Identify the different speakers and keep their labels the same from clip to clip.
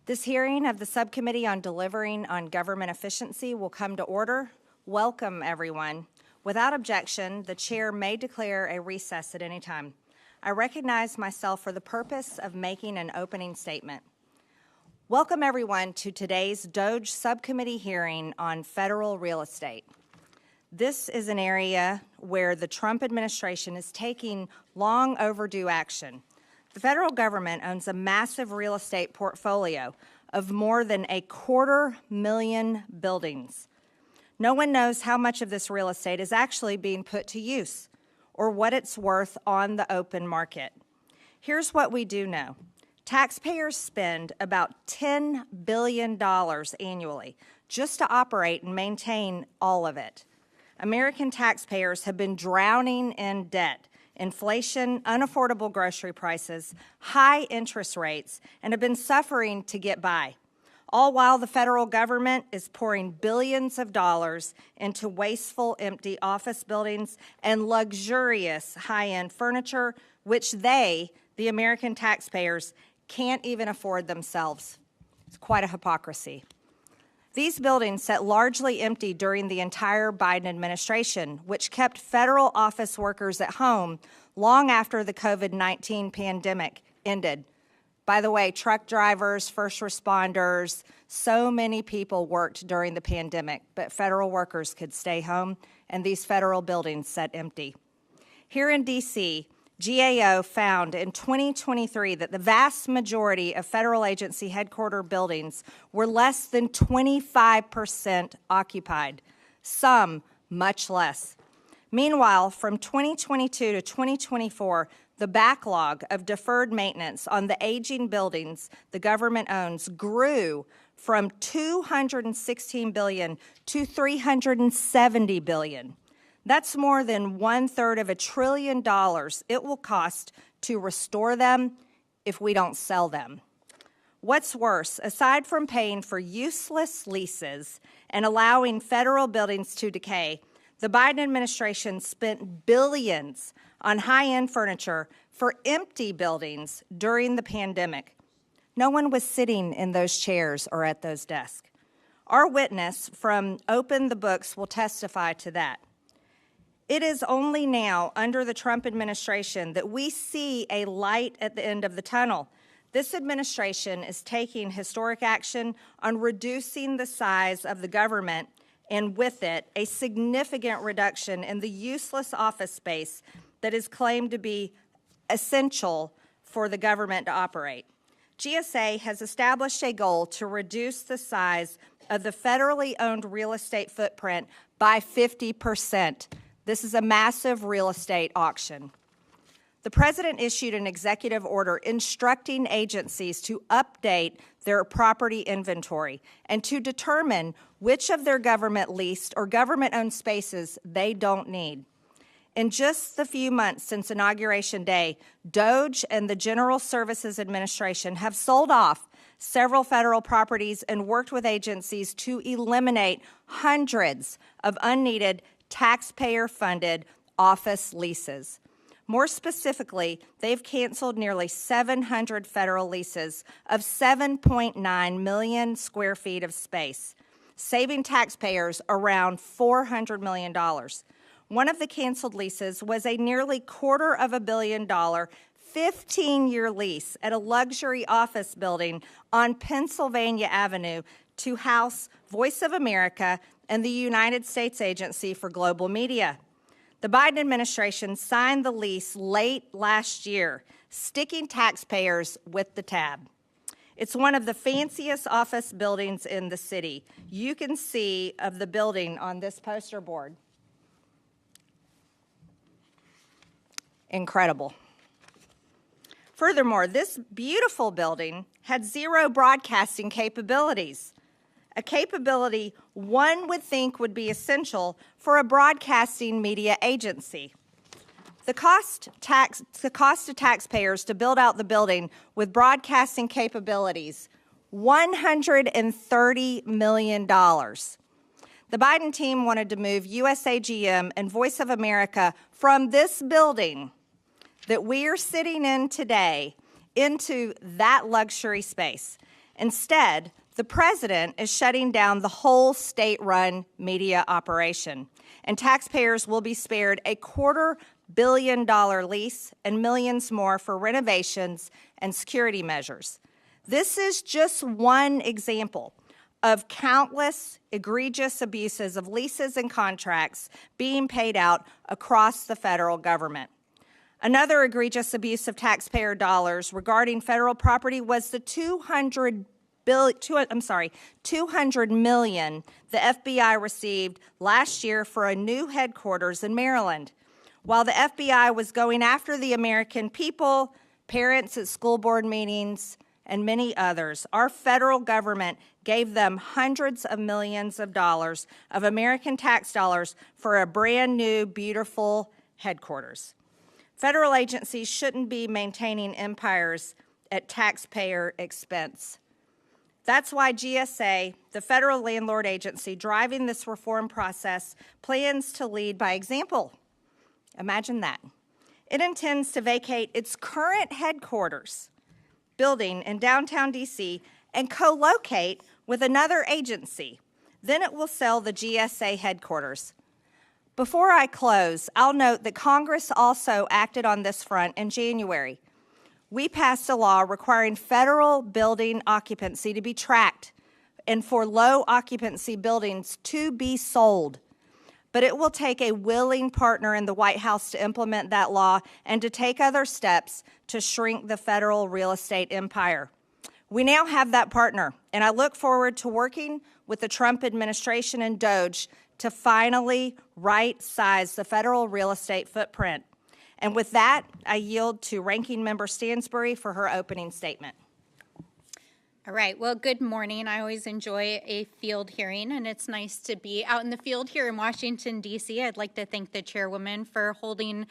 Speaker 1: This hearing of the Subcommittee on Delivering on Government Efficiency will come to order. Welcome, everyone. Without objection, the chair may declare a recess at any time. I recognize myself for the purpose of making an opening statement. Welcome, everyone, to today's DOGE Subcommittee hearing on federal real estate. This is an area where the Trump administration is taking long overdue action. The federal government owns a massive real estate portfolio of more than 250,000 buildings. No one knows how much of this real estate is actually being put to use or what it's worth on the open market. Here's what we do know. Taxpayers spend about $10 billion annually just to operate and maintain all of it. American taxpayers have been drowning in debt, inflation, unaffordable grocery prices, high interest rates, and have been suffering to get by, all while the federal government is pouring billions of dollars into wasteful, empty office buildings and luxurious high-end furniture, which they, the American taxpayers, can't even afford themselves. It's quite a hypocrisy. These buildings sat largely empty during the entire Biden administration, which kept federal office workers at home long after the COVID-19 pandemic ended. By the way, truck drivers, first responders, so many people worked during the pandemic, but federal workers could stay home, and these federal buildings sat empty. Here in D.C., GAO found in 2023 that the vast majority of federal agency headquarter buildings were less than 25% occupied, some much less. Meanwhile, from 2022 to 2024, the backlog of deferred maintenance on the aging buildings the government owns grew from $216 billion to $370 billion. That's more than 1/3 of $1 trillion it will cost to restore them if we don't sell them. What's worse, aside from paying for useless leases and allowing federal buildings to decay, the Biden administration spent billions on high-end furniture for empty buildings during the pandemic. No one was sitting in those chairs or at those desks. Our witness from Open the Books will testify to that. It is only now, under the Trump administration, that we see a light at the end of the tunnel. This administration is taking historic action on reducing the size of the government, and with it, a significant reduction in the useless office space that is claimed to be essential for the government to operate. GSA has established a goal to reduce the size of the federally owned real estate footprint by 50%. This is a massive real estate auction. The president issued an executive order instructing agencies to update their property inventory and to determine which of their government-leased or government-owned spaces they don't need. In just the few months since Inauguration Day, DOGE and the General Services Administration have sold off several federal properties and worked with agencies to eliminate hundreds of unneeded taxpayer-funded office leases. More specifically, they've canceled nearly 700 federal leases of 7.9 million square feet of space, saving taxpayers around $400 million. One of the canceled leases was a nearly $250 million 15-year lease at a luxury office building on Pennsylvania Avenue to house Voice of America and the United States Agency for Global Media. The Biden administration signed the lease late last year, sticking taxpayers with the tab. It's one of the fanciest office buildings in the city. You can see of the building on this poster board. Incredible. Furthermore, this beautiful building had zero broadcasting capabilities. a capability one would think would be essential for a broadcasting media agency. The cost to taxpayers to build out the building with broadcasting capabilities, $130 million. The Biden team wanted to move USAGM and Voice of America from this building that we are sitting in today into that luxury space. Instead, the president is shutting down the whole state-run media operation, and taxpayers will be spared a $250 million lease and millions more for renovations and security measures. This is just one example of countless egregious abuses of leases and contracts being paid out across the federal government. Another egregious abuse of taxpayer dollars regarding federal property was the $200 million the FBI received last year for a new headquarters in Maryland. While the FBI was going after the American people, parents at school board meetings, and many others, our federal government gave them hundreds of millions of dollars of American tax dollars for a brand new, beautiful headquarters. Federal agencies shouldn't be maintaining empires at taxpayer expense. That's why GSA, the federal landlord agency driving this reform process, plans to lead by example. Imagine that. It intends to vacate its current headquarters building in downtown DC and co-locate with another agency. Then it will sell the GSA headquarters. Before I close, I'll note that Congress also acted on this front in January. We passed a law requiring federal building occupancy to be tracked and for low occupancy buildings to be sold. But it will take a willing partner in the White House to implement that law and to take other steps to shrink the federal real estate empire. We now have that partner, and I look forward to working with the Trump administration and DOJ to finally right-size the federal real estate footprint. And with that, I yield to Ranking Member Stansbury for her opening statement.
Speaker 2: All right, well, good morning. I always enjoy a field hearing, and it's nice to be out in the field here in Washington, D.C. I'd like to thank the chairwoman for holding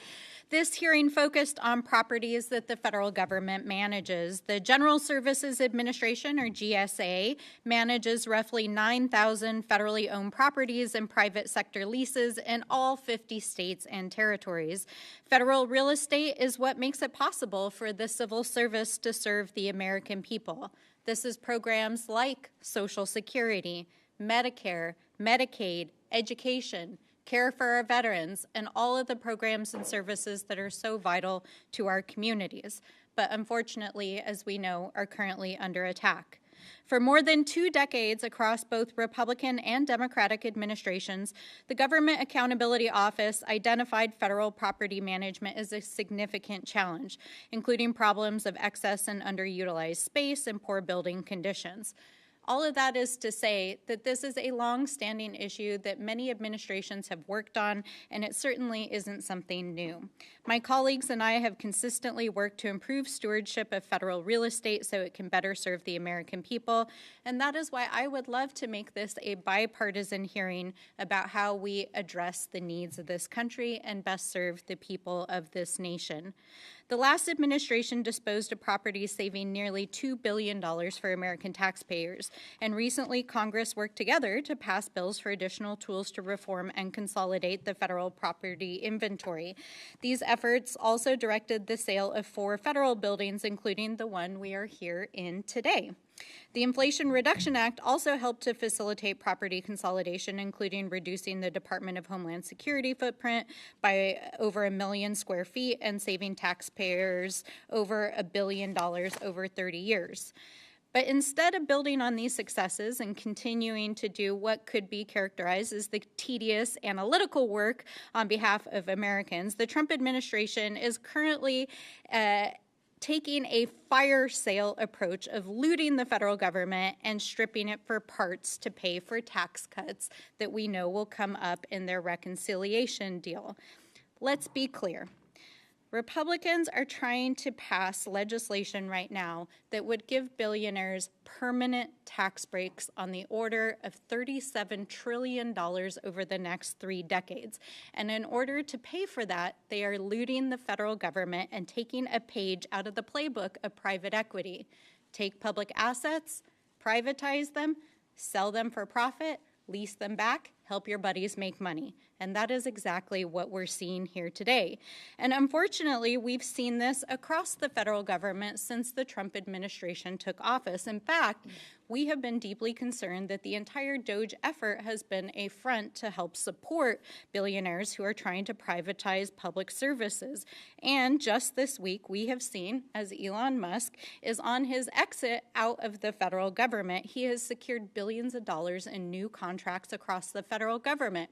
Speaker 2: this hearing focused on properties that the federal government manages. The General Services Administration, or GSA, manages roughly 9,000 federally owned properties and private sector leases in all 50 states and territories. Federal real estate is what makes it possible for the civil service to serve the American people. This is programs like Social Security, Medicare, Medicaid, education, care for our veterans, and all of the programs and services that are so vital to our communities, but unfortunately, as we know, are currently under attack. For more than 2 decades across both Republican and Democratic administrations, the Government Accountability Office identified federal property management as a significant challenge, including problems of excess and underutilized space and poor building conditions. All of that is to say that this is a long-standing issue that many administrations have worked on, and it certainly isn't something new. My colleagues and I have consistently worked to improve stewardship of federal real estate so it can better serve the American people, and that is why I would love to make this a bipartisan hearing about how we address the needs of this country and best serve the people of this nation. The last administration disposed of properties saving nearly $2 billion for American taxpayers, and recently Congress worked together to pass bills for additional tools to reform and consolidate the federal property inventory. These efforts also directed the sale of 4 federal buildings, including the one we are here in today. The Inflation Reduction Act also helped to facilitate property consolidation, including reducing the Department of Homeland Security footprint by over 1 million square feet and saving taxpayers over $1 billion over 30 years. But instead of building on these successes and continuing to do what could be characterized as the tedious analytical work on behalf of Americans, the Trump administration is currently taking a fire sale approach of looting the federal government and stripping it for parts to pay for tax cuts that we know will come up in their reconciliation deal. Let's be clear. Republicans are trying to pass legislation right now that would give billionaires permanent tax breaks on the order of $37 trillion over the next 3 decades. And in order to pay for that, they are looting the federal government and taking a page out of the playbook of private equity. Take public assets, privatize them, sell them for profit, lease them back, help your buddies make money. And that is exactly what we're seeing here today. And unfortunately, we've seen this across the federal government since the Trump administration took office. In fact, we have been deeply concerned that the entire DOGE effort has been a front to help support billionaires who are trying to privatize public services. And just this week, we have seen, as Elon Musk is on his exit out of the federal government, he has secured billions of dollars in new contracts across the federal government.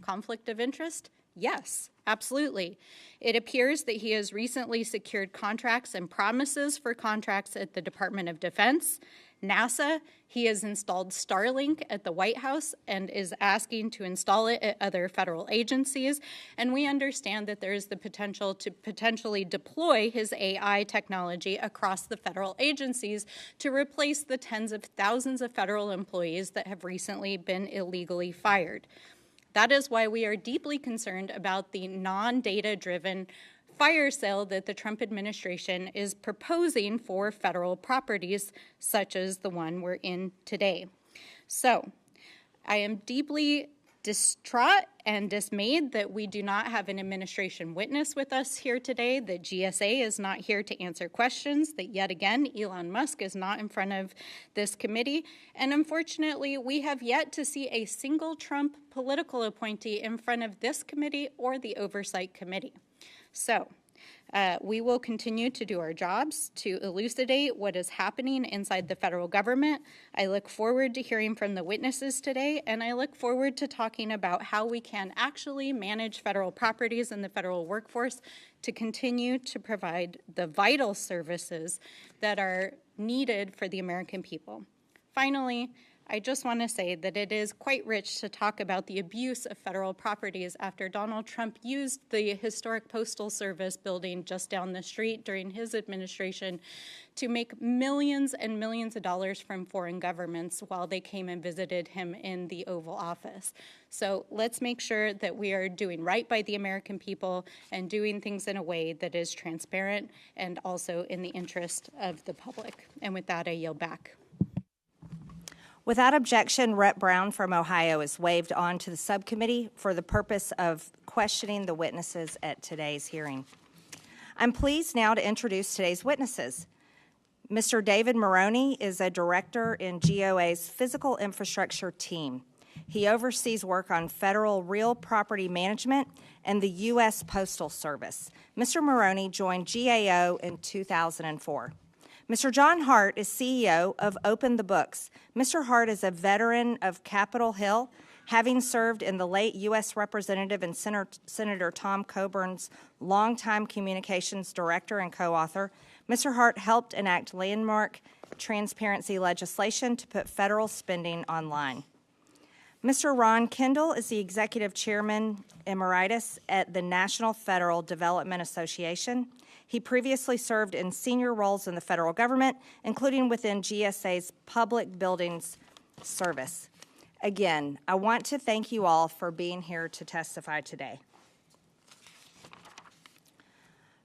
Speaker 2: Conflict of interest? Yes, absolutely. It appears that he has recently secured contracts and promises for contracts at the Department of Defense, NASA. He has installed Starlink at the White House and is asking to install it at other federal agencies. And we understand that there is the potential to potentially deploy his AI technology across the federal agencies to replace the tens of thousands of federal employees that have recently been illegally fired. That is why we are deeply concerned about the non-data-driven fire sale that the Trump administration is proposing for federal properties, such as the one we're in today. So, I am deeply distraught and dismayed that we do not have an administration witness with us here today, that GSA is not here to answer questions, that yet again, Elon Musk is not in front of this committee. And unfortunately, we have yet to see a single Trump political appointee in front of this committee or the Oversight Committee. So, we will continue to do our jobs to elucidate what is happening inside the federal government. I look forward to hearing from the witnesses today, and I look forward to talking about how we can actually manage federal properties and the federal workforce to continue to provide the vital services that are needed for the American people. Finally, I just want to say that it is quite rich to talk about the abuse of federal properties after Donald Trump used the historic Postal Service building just down the street during his administration to make millions and millions of dollars from foreign governments while they came and visited him in the Oval Office. So let's make sure that we are doing right by the American people and doing things in a way that is transparent and also in the interest of the public. And with that, I yield back.
Speaker 1: Without objection, Rep. Brown from Ohio is waived on to the subcommittee for the purpose of questioning the witnesses at today's hearing. I'm pleased now to introduce today's witnesses. Mr. David Maroney is a director in GOA's physical infrastructure team. He oversees work on federal real property management and the U.S. Postal Service. Mr. Maroney joined GAO in 2004. Mr. John Hart is CEO of Open the Books. Mr. Hart is a veteran of Capitol Hill, having served in the late U.S. Representative and Senator Tom Coburn's longtime communications director and co-author. Mr. Hart helped enact landmark transparency legislation to put federal spending online. Mr. Ron Kendall is the Executive Chairman Emeritus at the National Federal Development Association. He previously served in senior roles in the federal government, including within GSA's Public Buildings Service. Again, I want to thank you all for being here to testify today.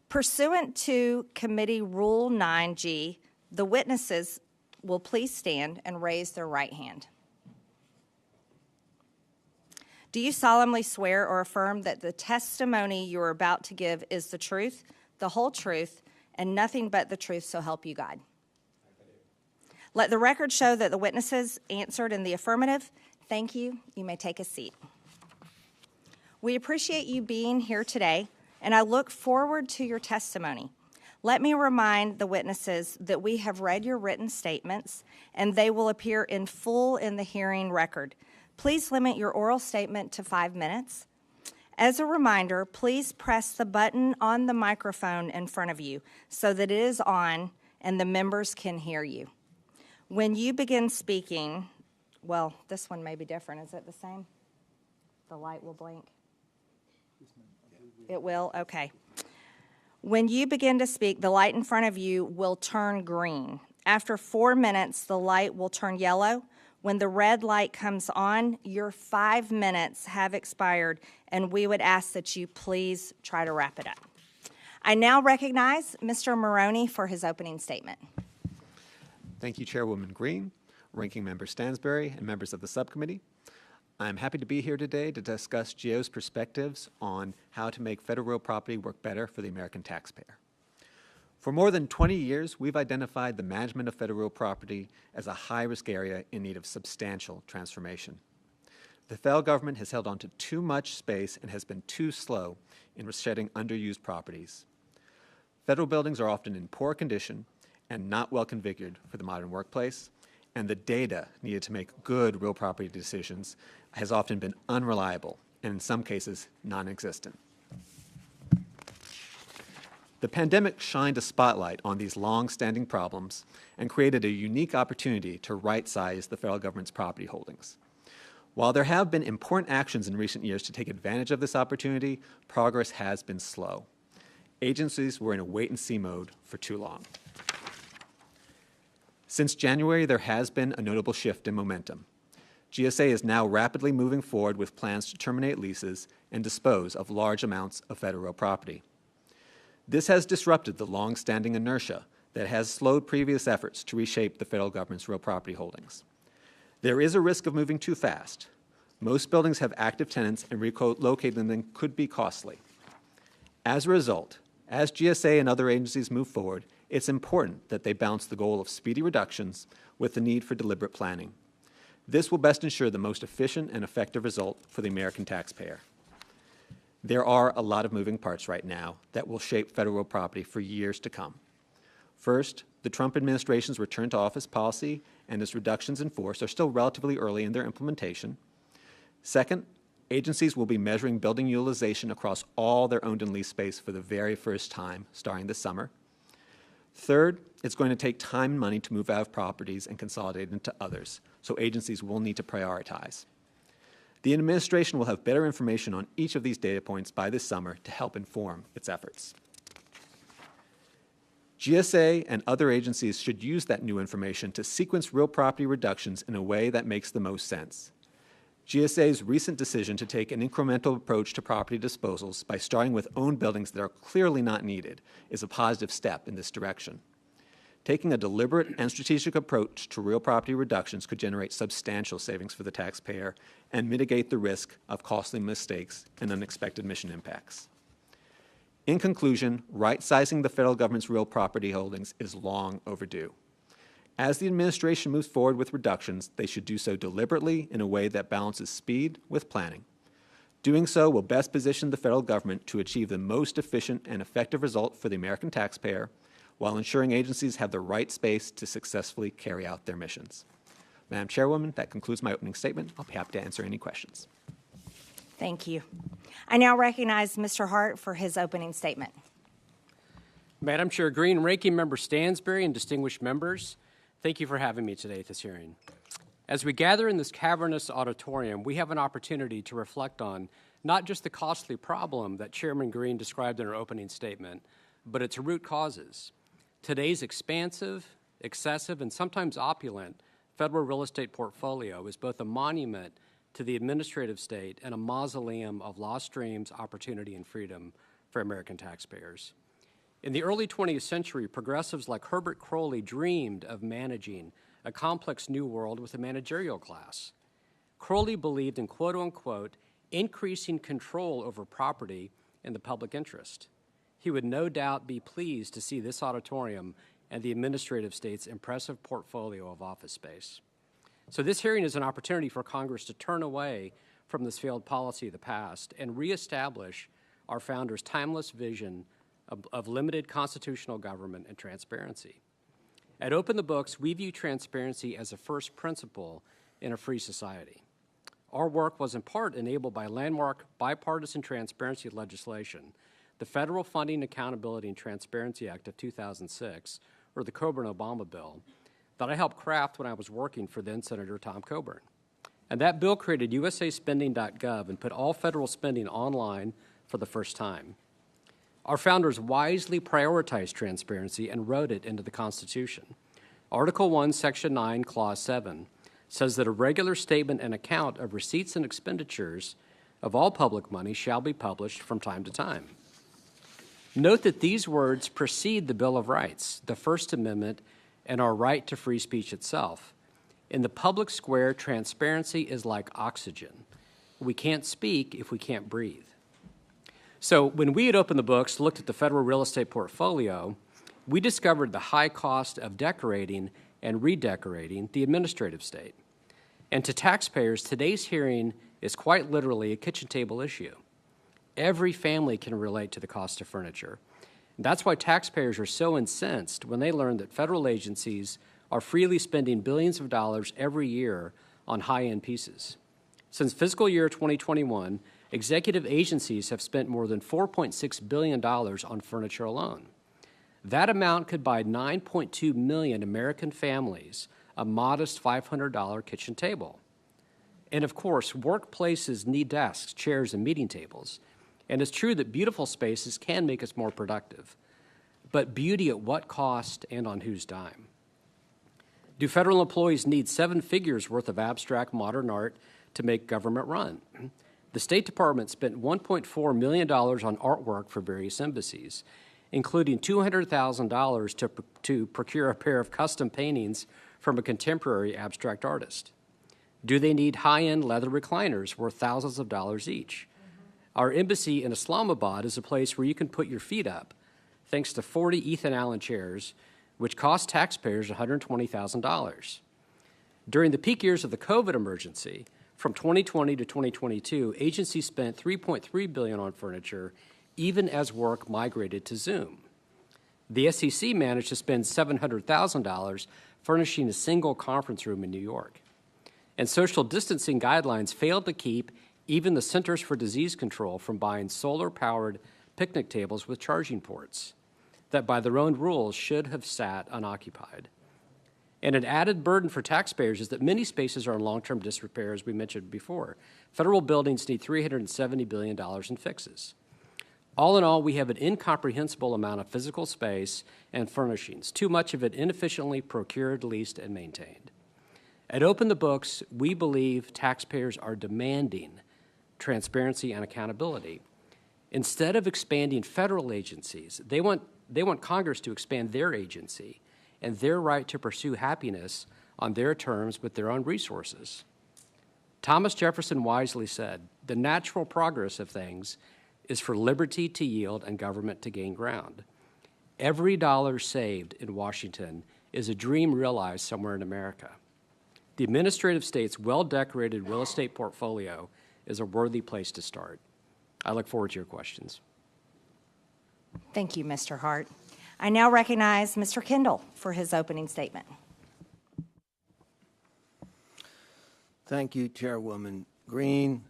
Speaker 1: Pursuant to Committee Rule 9G, the witnesses will please stand and raise their right hand. Do you solemnly swear or affirm that the testimony you are about to give is the truth, the whole truth, and nothing but the truth, so help you God? Let the record show that the witnesses answered in the affirmative. Thank you. You may take a seat. We appreciate you being here today, and I look forward to your testimony. Let me remind the witnesses that we have read your written statements, and they will appear in full in the hearing record. Please limit your oral statement to 5 minutes. As a reminder, please press the button on the microphone in front of you so that it is on and the members can hear you. When you begin speaking, well, this one may be different. Is it the same? The light will blink. It will? Okay. When you begin to speak, the light in front of you will turn green. After 4 minutes, the light will turn yellow. When the red light comes on, your 5 minutes have expired, and we would ask that you please try to wrap it up. I now recognize Mr. Maroney for his opening statement.
Speaker 3: Thank you, Chairwoman Green, Ranking Member Stansberry, and members of the subcommittee. I'm happy to be here today to discuss GAO's perspectives on how to make federal real property work better for the American taxpayer. For more than 20 years, we've identified the management of federal real property as a high-risk area in need of substantial transformation. The federal government has held on to too much space and has been too slow in shedding underused properties. Federal buildings are often in poor condition and not well configured for the modern workplace, and the data needed to make good real property decisions has often been unreliable and in some cases non-existent. The pandemic shined a spotlight on these long-standing problems and created a unique opportunity to right-size the federal government's property holdings. While there have been important actions in recent years to take advantage of this opportunity, progress has been slow. Agencies were in a wait-and-see mode for too long. Since January, there has been a notable shift in momentum. GSA is now rapidly moving forward with plans to terminate leases and dispose of large amounts of federal property. This has disrupted the long-standing inertia that has slowed previous efforts to reshape the federal government's real property holdings. There is a risk of moving too fast. Most buildings have active tenants, and relocating them could be costly. As a result, as GSA and other agencies move forward, it's important that they balance the goal of speedy reductions with the need for deliberate planning. This will best ensure the most efficient and effective result for the American taxpayer. There are a lot of moving parts right now that will shape federal property for years to come. First, the Trump administration's return to office policy and its reductions in force are still relatively early in their implementation. Second, agencies will be measuring building utilization across all their owned and leased space for the very first time starting this summer. Third, it's going to take time and money to move out of properties and consolidate into others, so agencies will need to prioritize. The administration will have better information on each of these data points by this summer to help inform its efforts. GSA and other agencies should use that new information to sequence real property reductions in a way that makes the most sense. GSA's recent decision to take an incremental approach to property disposals by starting with owned buildings that are clearly not needed is a positive step in this direction. Taking a deliberate and strategic approach to real property reductions could generate substantial savings for the taxpayer and mitigate the risk of costly mistakes and unexpected mission impacts. In conclusion, right-sizing the federal government's real property holdings is long overdue. As the administration moves forward with reductions, they should do so deliberately in a way that balances speed with planning. Doing so will best position the federal government to achieve the most efficient and effective result for the American taxpayer while ensuring agencies have the right space to successfully carry out their missions. Madam Chairwoman, that concludes my opening statement. I'll be happy to answer any questions.
Speaker 1: Thank you. I now recognize Mr. Hart for his opening statement.
Speaker 4: Madam Chair Green, Ranking Member Stansberry, and distinguished members, thank you for having me today at this hearing. As we gather in this cavernous auditorium, we have an opportunity to reflect on not just the costly problem that Chairman Green described in her opening statement, but its root causes. Today's expansive, excessive, and sometimes opulent federal real estate portfolio is both a monument to the administrative state and a mausoleum of lost dreams, opportunity, and freedom for American taxpayers. In the early 20th century, progressives like Herbert Crowley dreamed of managing a complex new world with a managerial class. Crowley believed in quote-unquote increasing control over property in the public interest. He would no doubt be pleased to see this auditorium and the administrative state's impressive portfolio of office space. So this hearing is an opportunity for Congress to turn away from this failed policy of the past and reestablish our founders' timeless vision of limited constitutional government and transparency. At Open the Books, we view transparency as a first principle in a free society. Our work was in part enabled by landmark bipartisan transparency legislation, the Federal Funding, Accountability, and Transparency Act of 2006, or the Coburn-Obama bill, that I helped craft when I was working for then-Senator Tom Coburn. And that bill created usaspending.gov and put all federal spending online for the first time. Our founders wisely prioritized transparency and wrote it into the Constitution. Article 1, Section 9, Clause 7 says that a regular statement and account of receipts and expenditures of all public money shall be published from time to time. Note that these words precede the Bill of Rights, the First Amendment, and our right to free speech itself. In the public square, transparency is like oxygen. We can't speak if we can't breathe. So when we had opened the books, looked at the federal real estate portfolio, we discovered the high cost of decorating and redecorating the administrative state. And to taxpayers, today's hearing is quite literally a kitchen table issue. Every family can relate to the cost of furniture. And that's why taxpayers are so incensed when they learn that federal agencies are freely spending billions of dollars every year on high-end pieces. Since fiscal year 2021, executive agencies have spent more than $4.6 billion on furniture alone. That amount could buy 9.2 million American families a modest $500 kitchen table. And of course, workplaces need desks, chairs, and meeting tables. And it's true that beautiful spaces can make us more productive. But beauty at what cost and on whose dime? Do federal employees need 7 figures worth of abstract modern art to make government run? The State Department spent $1.4 million on artwork for various embassies, including $200,000 to procure a pair of custom paintings from a contemporary abstract artist. Do they need high-end leather recliners worth thousands of dollars each? Our embassy in Islamabad is a place where you can put your feet up, thanks to 40 Ethan Allen chairs, which cost taxpayers $120,000. During the peak years of the COVID emergency, from 2020 to 2022, agencies spent $3.3 billion on furniture, even as work migrated to Zoom. The SEC managed to spend $700,000 furnishing a single conference room in New York. And social distancing guidelines failed to keep even the Centers for Disease Control from buying solar-powered picnic tables with charging ports that by their own rules should have sat unoccupied. And an added burden for taxpayers is that many spaces are in long-term disrepair, as we mentioned before. Federal buildings need $370 billion in fixes. All in all, we have an incomprehensible amount of physical space and furnishings, too much of it inefficiently procured, leased, and maintained. At Open the Books, we believe taxpayers are demanding transparency and accountability. Instead of expanding federal agencies, they want Congress to expand their agency and their right to pursue happiness on their terms with their own resources. Thomas Jefferson wisely said, "The natural progress of things is for liberty to yield and government to gain ground." Every dollar saved in Washington is a dream realized somewhere in America. The administrative state's well-decorated real estate portfolio is a worthy place to start. I look forward to your questions.
Speaker 1: Thank you, Mr. Hart. I now recognize Mr. Kendall for his opening statement.
Speaker 5: Thank you, Chairwoman Green,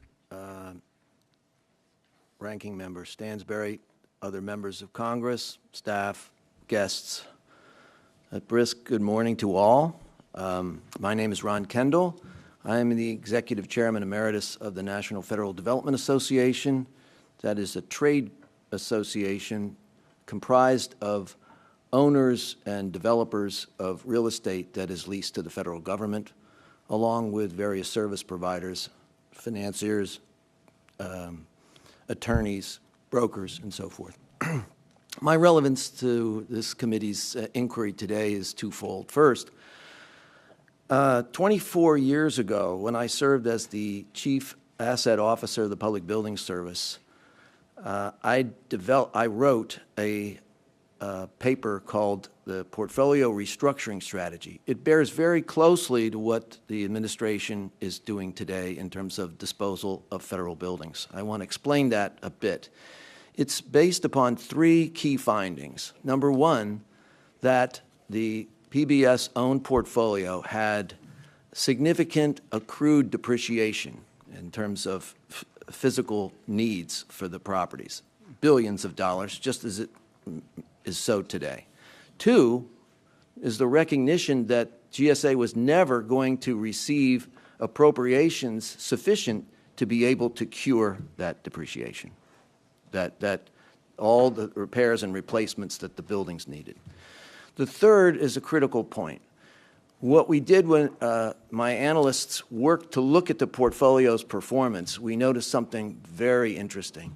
Speaker 5: Ranking Member Stansberry, other members of Congress, staff, guests. At brisk good morning to all. My name is Ron Kendall. I am the Executive Chairman Emeritus of the National Federal Development Association. That is a trade association comprised of owners and developers of real estate that is leased to the federal government, along with various service providers, financiers, attorneys, brokers, and so forth. My relevance to this committee's inquiry today is twofold. First, 24 years ago, when I served as the Chief Asset Officer of the Public Building Service, I wrote a paper called the Portfolio Restructuring Strategy. It bears very closely to what the administration is doing today in terms of disposal of federal buildings. I want to explain that a bit. It's based upon 3 key findings. Number one, that the PBS-owned portfolio had significant accrued depreciation in terms of physical needs for the properties, billions of dollars, just as it is so today. 2 is the recognition that GSA was never going to receive appropriations sufficient to be able to cure that depreciation, that all the repairs and replacements that the buildings needed. The third is a critical point. What we did when my analysts worked to look at the portfolio's performance, we noticed something very interesting.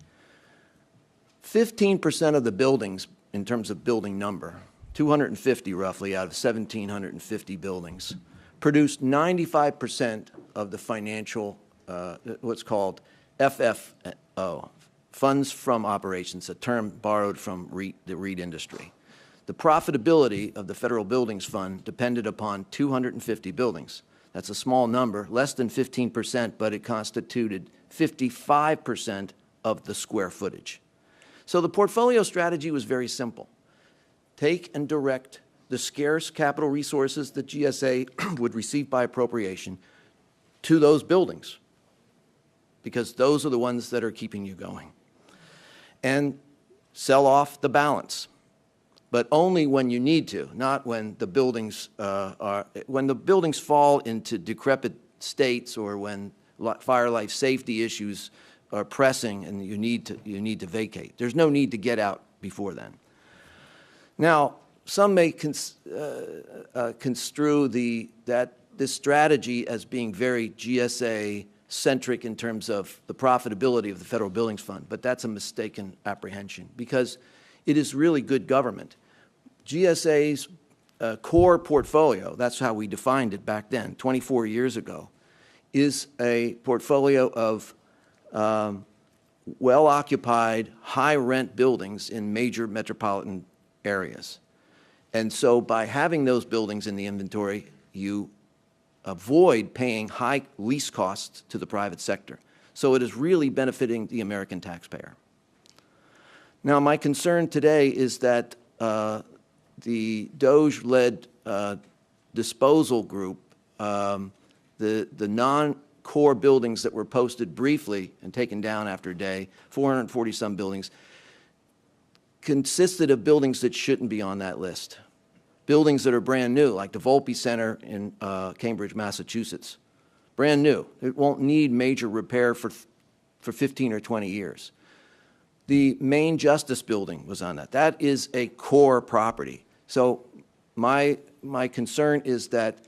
Speaker 5: 15% of the buildings, in terms of building number, 250 roughly out of 1,750 buildings, produced 95% of the financial, what's called FFO, funds from operations, a term borrowed from the REIT industry. The profitability of the Federal Buildings Fund depended upon 250 buildings. That's a small number, less than 15%, but it constituted 55% of the square footage. So the portfolio strategy was very simple. Take and direct the scarce capital resources that GSA would receive by appropriation to those buildings, because those are the ones that are keeping you going. And sell off the balance, but only when you need to, not when the buildings when the buildings fall into decrepit states or when fire life safety issues are pressing and you need to vacate. There's no need to get out before then. Now, some may construe this strategy as being very GSA-centric in terms of the profitability of the Federal Buildings Fund, but that's a mistaken apprehension because it is really good government. GSA's core portfolio, that's how we defined it back then, 24 years ago, is a portfolio of well-occupied, high-rent buildings in major metropolitan areas. And so by having those buildings in the inventory, you avoid paying high lease costs to the private sector. So it is really benefiting the American taxpayer. Now, my concern today is that the DOJ-led disposal group, the non-core buildings that were posted briefly and taken down after a day, 440-some buildings, consisted of buildings that shouldn't be on that list. Buildings that are brand new, like the Volpe Center in Cambridge, Massachusetts. Brand new. It won't need major repair for 15 or 20 years. The Main Justice Building was on that. That is a core property. So my concern is that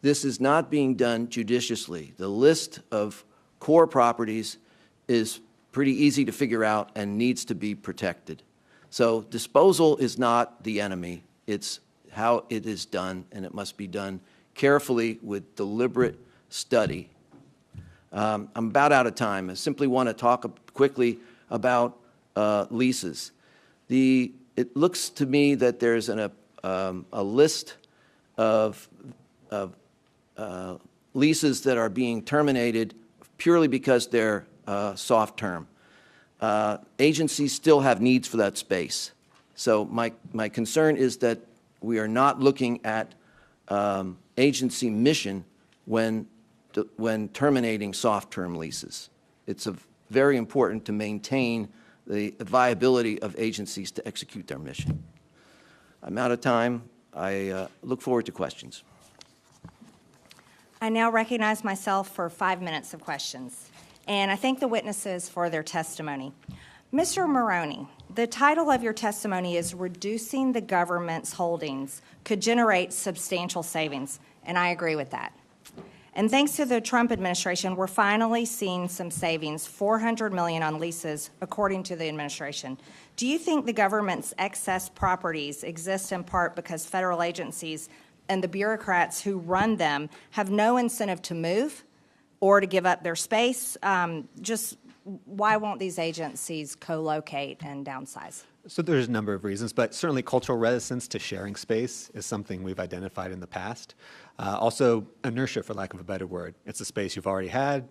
Speaker 5: this is not being done judiciously. The list of core properties is pretty easy to figure out and needs to be protected. So disposal is not the enemy. It's how it is done, and it must be done carefully with deliberate study. I'm about out of time. I simply want to talk quickly about leases. It looks to me that there's a list of leases that are being terminated purely because they're soft term. Agencies still have needs for that space. So my concern is that we are not looking at agency mission when terminating soft-term leases. It's very important to maintain the viability of agencies to execute their mission. I'm out of time. I look forward to questions.
Speaker 1: I now recognize myself for 5 minutes of questions, and I thank the witnesses for their testimony. Mr. Maroney, the title of your testimony is Reducing the Government's Holdings Could Generate Substantial Savings, and I agree with that. And thanks to the Trump administration, we're finally seeing some savings, $400 million on leases, according to the administration. Do you think the government's excess properties exist in part because federal agencies and the bureaucrats who run them have no incentive to move or to give up their space? Just why won't these agencies co-locate and downsize?
Speaker 3: So there's a number of reasons, but certainly cultural reticence to sharing space is something we've identified in the past. Also, inertia, for lack of a better word. It's a space you've already had,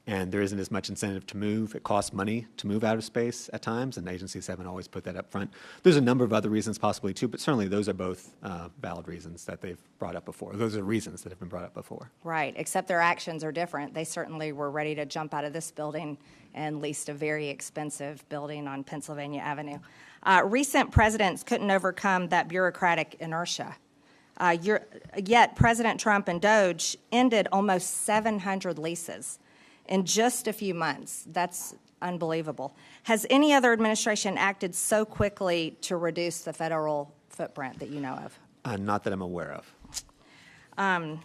Speaker 3: and there isn't as much incentive to move. It costs money to move out of space at times, and agencies haven't always put that up front. There's a number of other reasons possibly too, but certainly those are both valid reasons that they've brought up before. Those are reasons that have been brought up before.
Speaker 1: Right, except their actions are different. They certainly were ready to jump out of this building and leased a very expensive building on Pennsylvania Avenue. Recent presidents couldn't overcome that bureaucratic inertia. Yet President Trump and DOJ ended almost 700 leases in just a few months. That's unbelievable. Has any other administration acted so quickly to reduce the federal footprint that you know of?
Speaker 3: Not that I'm aware of.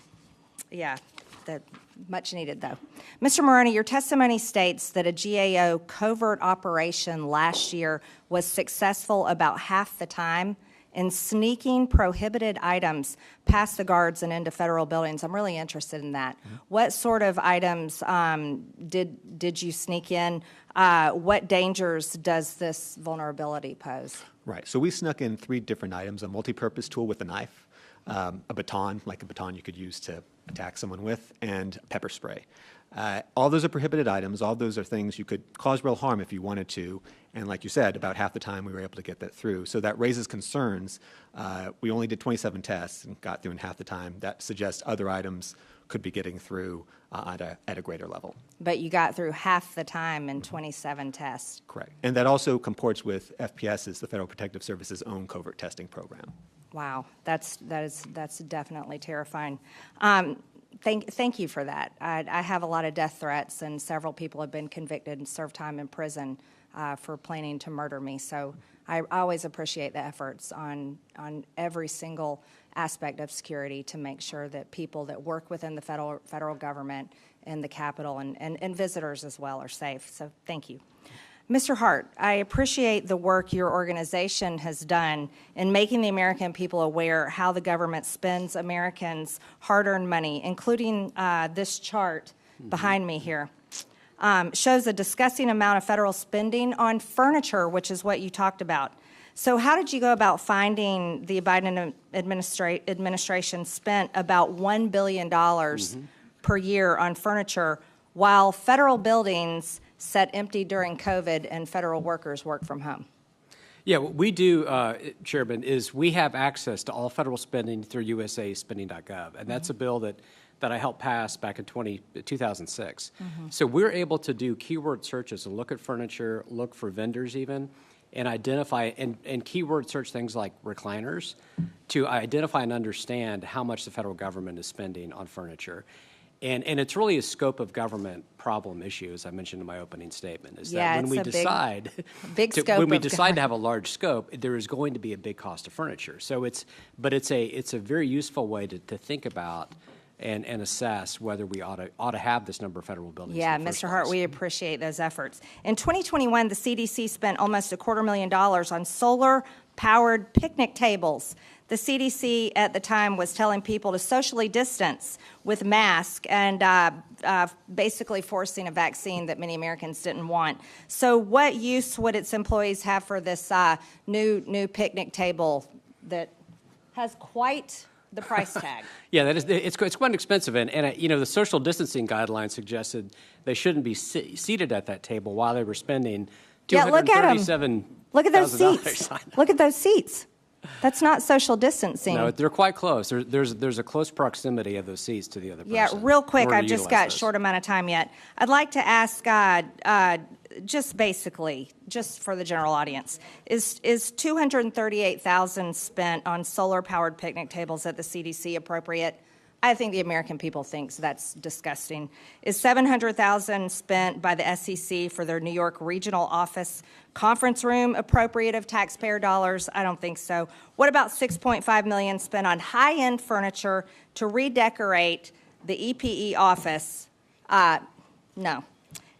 Speaker 1: Yeah, that much needed, though. Mr. Maroney, your testimony states that a GAO covert operation last year was successful about half the time in sneaking prohibited items past the guards and into federal buildings. I'm really interested in that. What sort of items did you sneak in? What dangers does this vulnerability pose?
Speaker 3: Right. So we snuck in 3 different items: a multi-purpose tool with a knife, a baton, like a baton you could use to attack someone with, and pepper spray. All those are prohibited items. All those are things you could cause real harm if you wanted to. And like you said, about half the time we were able to get that through. So that raises concerns. We only did 27 tests and got through in half the time. That suggests other items could be getting through at a greater level.
Speaker 1: But you got through half the time in 27 tests.
Speaker 3: Correct. And that also comports with FPS's, the Federal Protective Service's own covert testing program.
Speaker 1: Wow, that's definitely terrifying. Thank you for that. I have a lot of death threats, and several people have been convicted and served time in prison for planning to murder me. So I always appreciate the efforts on every single aspect of security to make sure that people that work within the federal government and the Capitol and visitors as well are safe. So thank you. Mr. Hart, I appreciate the work your organization has done in making the American people aware how the government spends Americans' hard-earned money, including this chart behind me here. Shows a disgusting amount of federal spending on furniture, which is what you talked about. So how did you go about finding the Biden administration spent about $1 billion per year on furniture while federal buildings sat empty during COVID and federal workers work from home?
Speaker 4: Yeah, what we do, Chairman, is we have access to all federal spending through usaspending.gov, and that's a bill that I helped pass back in 2006. So we're able to do keyword searches and look at furniture, look for vendors even, and identify and keyword search things like recliners to identify and understand how much the federal government is spending on furniture. And it's really a scope of government problem issue, as I mentioned in my opening statement, is that when we decide to have a large scope, there is going to be a big cost of furniture. So it's a very useful way to think about and assess whether we ought to have this number of federal buildings.
Speaker 1: Yeah,
Speaker 4: in the first
Speaker 1: Mr. Hart,
Speaker 4: place.
Speaker 1: we appreciate those efforts. In 2021, the CDC spent almost $250,000 on solar-powered picnic tables. The CDC at the time was telling people to socially distance with masks and basically forcing a vaccine that many Americans didn't want. So what use would its employees have for this new picnic table that has quite the price tag?
Speaker 4: Yeah, it's quite expensive, and the social distancing guidelines suggested they shouldn't be seated at that table while they were spending $237,000.
Speaker 1: Look at those seats. Look at those seats. That's not social distancing.
Speaker 4: No, they're quite close. There's a close proximity of those seats to the other person.
Speaker 1: Yeah, real quick, I've just got short amount of time yet. I'd like to ask, just basically, just for the general audience, is $238,000 spent on solar-powered picnic tables at the CDC appropriate? I think the American people thinks that's disgusting. Is $700,000 spent by the SEC for their New York regional office conference room appropriate of taxpayer dollars? I don't think so. What about $6.5 million spent on high-end furniture to redecorate the EPE office? No.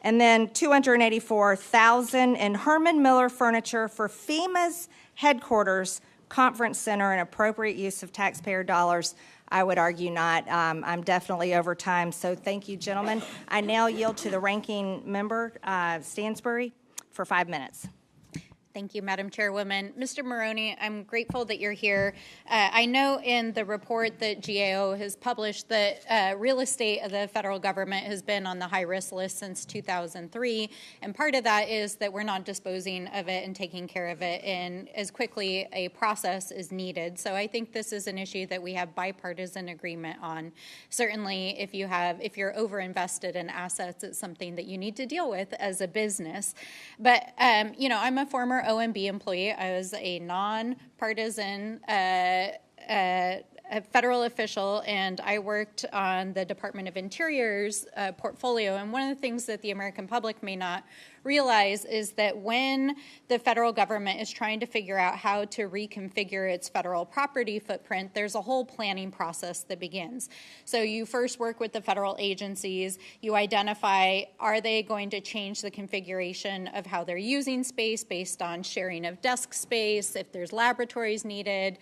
Speaker 1: And then $284,000 in Herman Miller furniture for FEMA's headquarters conference center, an appropriate use of taxpayer dollars? I would argue not. I'm definitely over time, so thank you, gentlemen. I now yield to the ranking member, Stansbury, for 5 minutes.
Speaker 2: Thank you, Madam Chairwoman. Mr. Maroney, I'm grateful that you're here. I know in the report that GAO has published that real estate of the federal government has been on the high-risk list since 2003, and part of that is that we're not disposing of it and taking care of it in as quickly a process is needed. So I think this is an issue that we have bipartisan agreement on. Certainly, if you're overinvested in assets, it's something that you need to deal with as a business. But I'm a former OMB employee. I was a nonpartisan federal official, and I worked on the Department of Interior's portfolio. And one of the things that the American public may not realize is that when the federal government is trying to figure out how to reconfigure its federal property footprint, there's a whole planning process that begins. So you first work with the federal agencies, you identify, are they going to change the configuration of how they're using space based on sharing of desk space, if there's laboratories needed,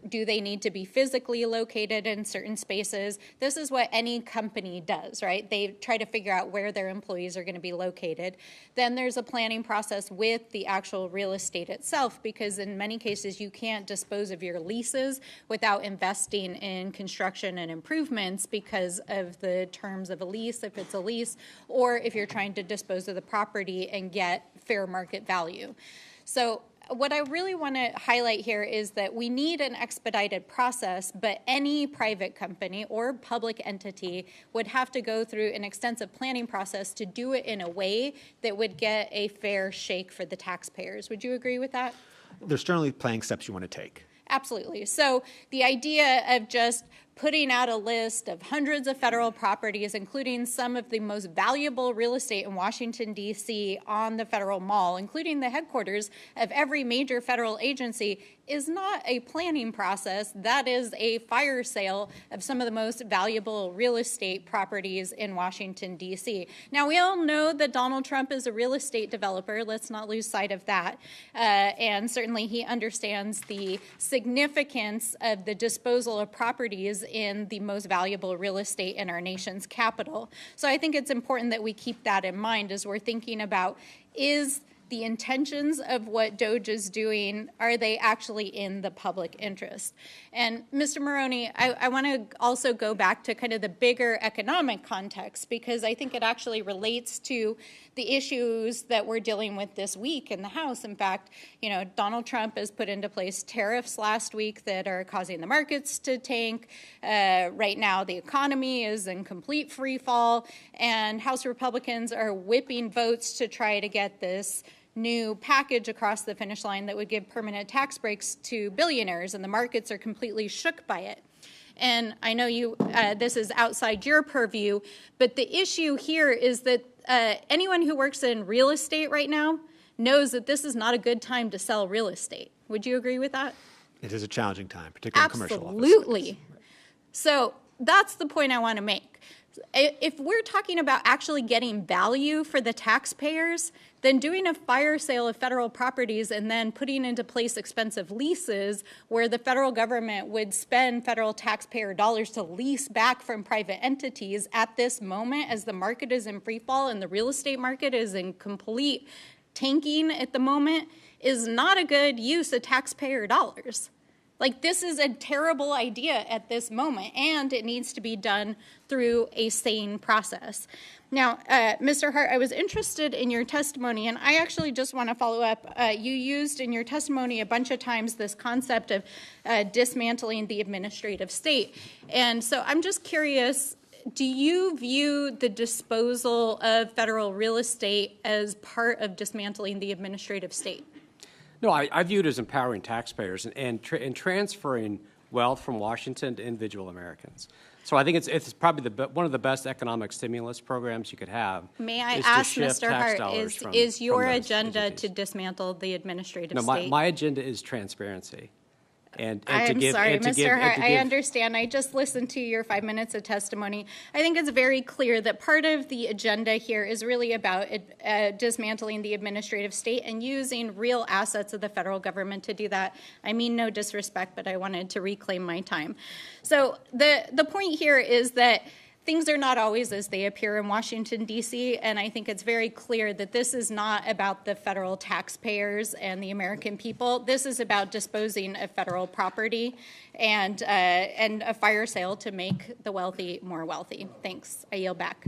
Speaker 2: do they need to be physically located in certain spaces? This is what any company does, right? They try to figure out where their employees are going to be located. Then there's a planning process with the actual real estate itself, because in many cases you can't dispose of your leases without investing in construction and improvements because of the terms of a lease, if it's a lease, or if you're trying to dispose of the property and get fair market value. So what I really want to highlight here is that we need an expedited process, but any private company or public entity would have to go through an extensive planning process to do it in a way that would get a fair shake for the taxpayers. Would you agree with that?
Speaker 3: There's certainly planning steps you want to take.
Speaker 2: Absolutely. So the idea of just putting out a list of hundreds of federal properties, including some of the most valuable real estate in Washington, D.C. on the federal mall, including the headquarters of every major federal agency, is not a planning process. That is a fire sale of some of the most valuable real estate properties in Washington, D.C. Now, we all know that Donald Trump is a real estate developer. Let's not lose sight of that. And certainly he understands the significance of the disposal of properties in the most valuable real estate in our nation's capital. So I think it's important that we keep that in mind as we're thinking about, is the intentions of what DOGE is doing, are they actually in the public interest? And Mr. Maroney, I want to also go back to kind of the bigger economic context, because I think it actually relates to the issues that we're dealing with this week in the House. In fact, Donald Trump has put into place tariffs last week that are causing the markets to tank. Right now, the economy is in complete free fall, and House Republicans are whipping votes to try to get this new package across the finish line that would give permanent tax breaks to billionaires, and the markets are completely shook by it. And I know this is outside your purview, but the issue here is that anyone who works in real estate right now knows that this is not a good time to sell real estate. Would you agree with that?
Speaker 3: It is a challenging time, particularly in commercial office.
Speaker 2: Absolutely. So that's the point I want to make. If we're talking about actually getting value for the taxpayers, then doing a fire sale of federal properties and then putting into place expensive leases where the federal government would spend federal taxpayer dollars to lease back from private entities at this moment as the market is in free fall and the real estate market is in complete tanking at the moment is not a good use of taxpayer dollars. Like, this is a terrible idea at this moment, and it needs to be done through a sane process. Now, Mr. Hart, I was interested in your testimony, and I actually just want to follow up. You used in your testimony a bunch of times this concept of dismantling the administrative state. And so I'm just curious, do you view the disposal of federal real estate as part of dismantling the administrative state?
Speaker 4: No, I view it as empowering taxpayers and transferring wealth from Washington to individual Americans. So I think it's probably one of the best economic stimulus programs you could have.
Speaker 2: May I ask, Mr. Hart, is your agenda to dismantle the administrative state?
Speaker 4: My agenda is transparency.
Speaker 2: I'm sorry, Mr. Hart, I understand. I just listened to your 5 minutes of testimony. I think it's very clear that part of the agenda here is really about dismantling the administrative state and using real assets of the federal government to do that. I mean no disrespect, but I wanted to reclaim my time. So the point here is that things are not always as they appear in Washington, D.C., and I think it's very clear that this is not about the federal taxpayers and the American people. This is about disposing of federal property and a fire sale to make the wealthy more wealthy. Thanks. I yield back.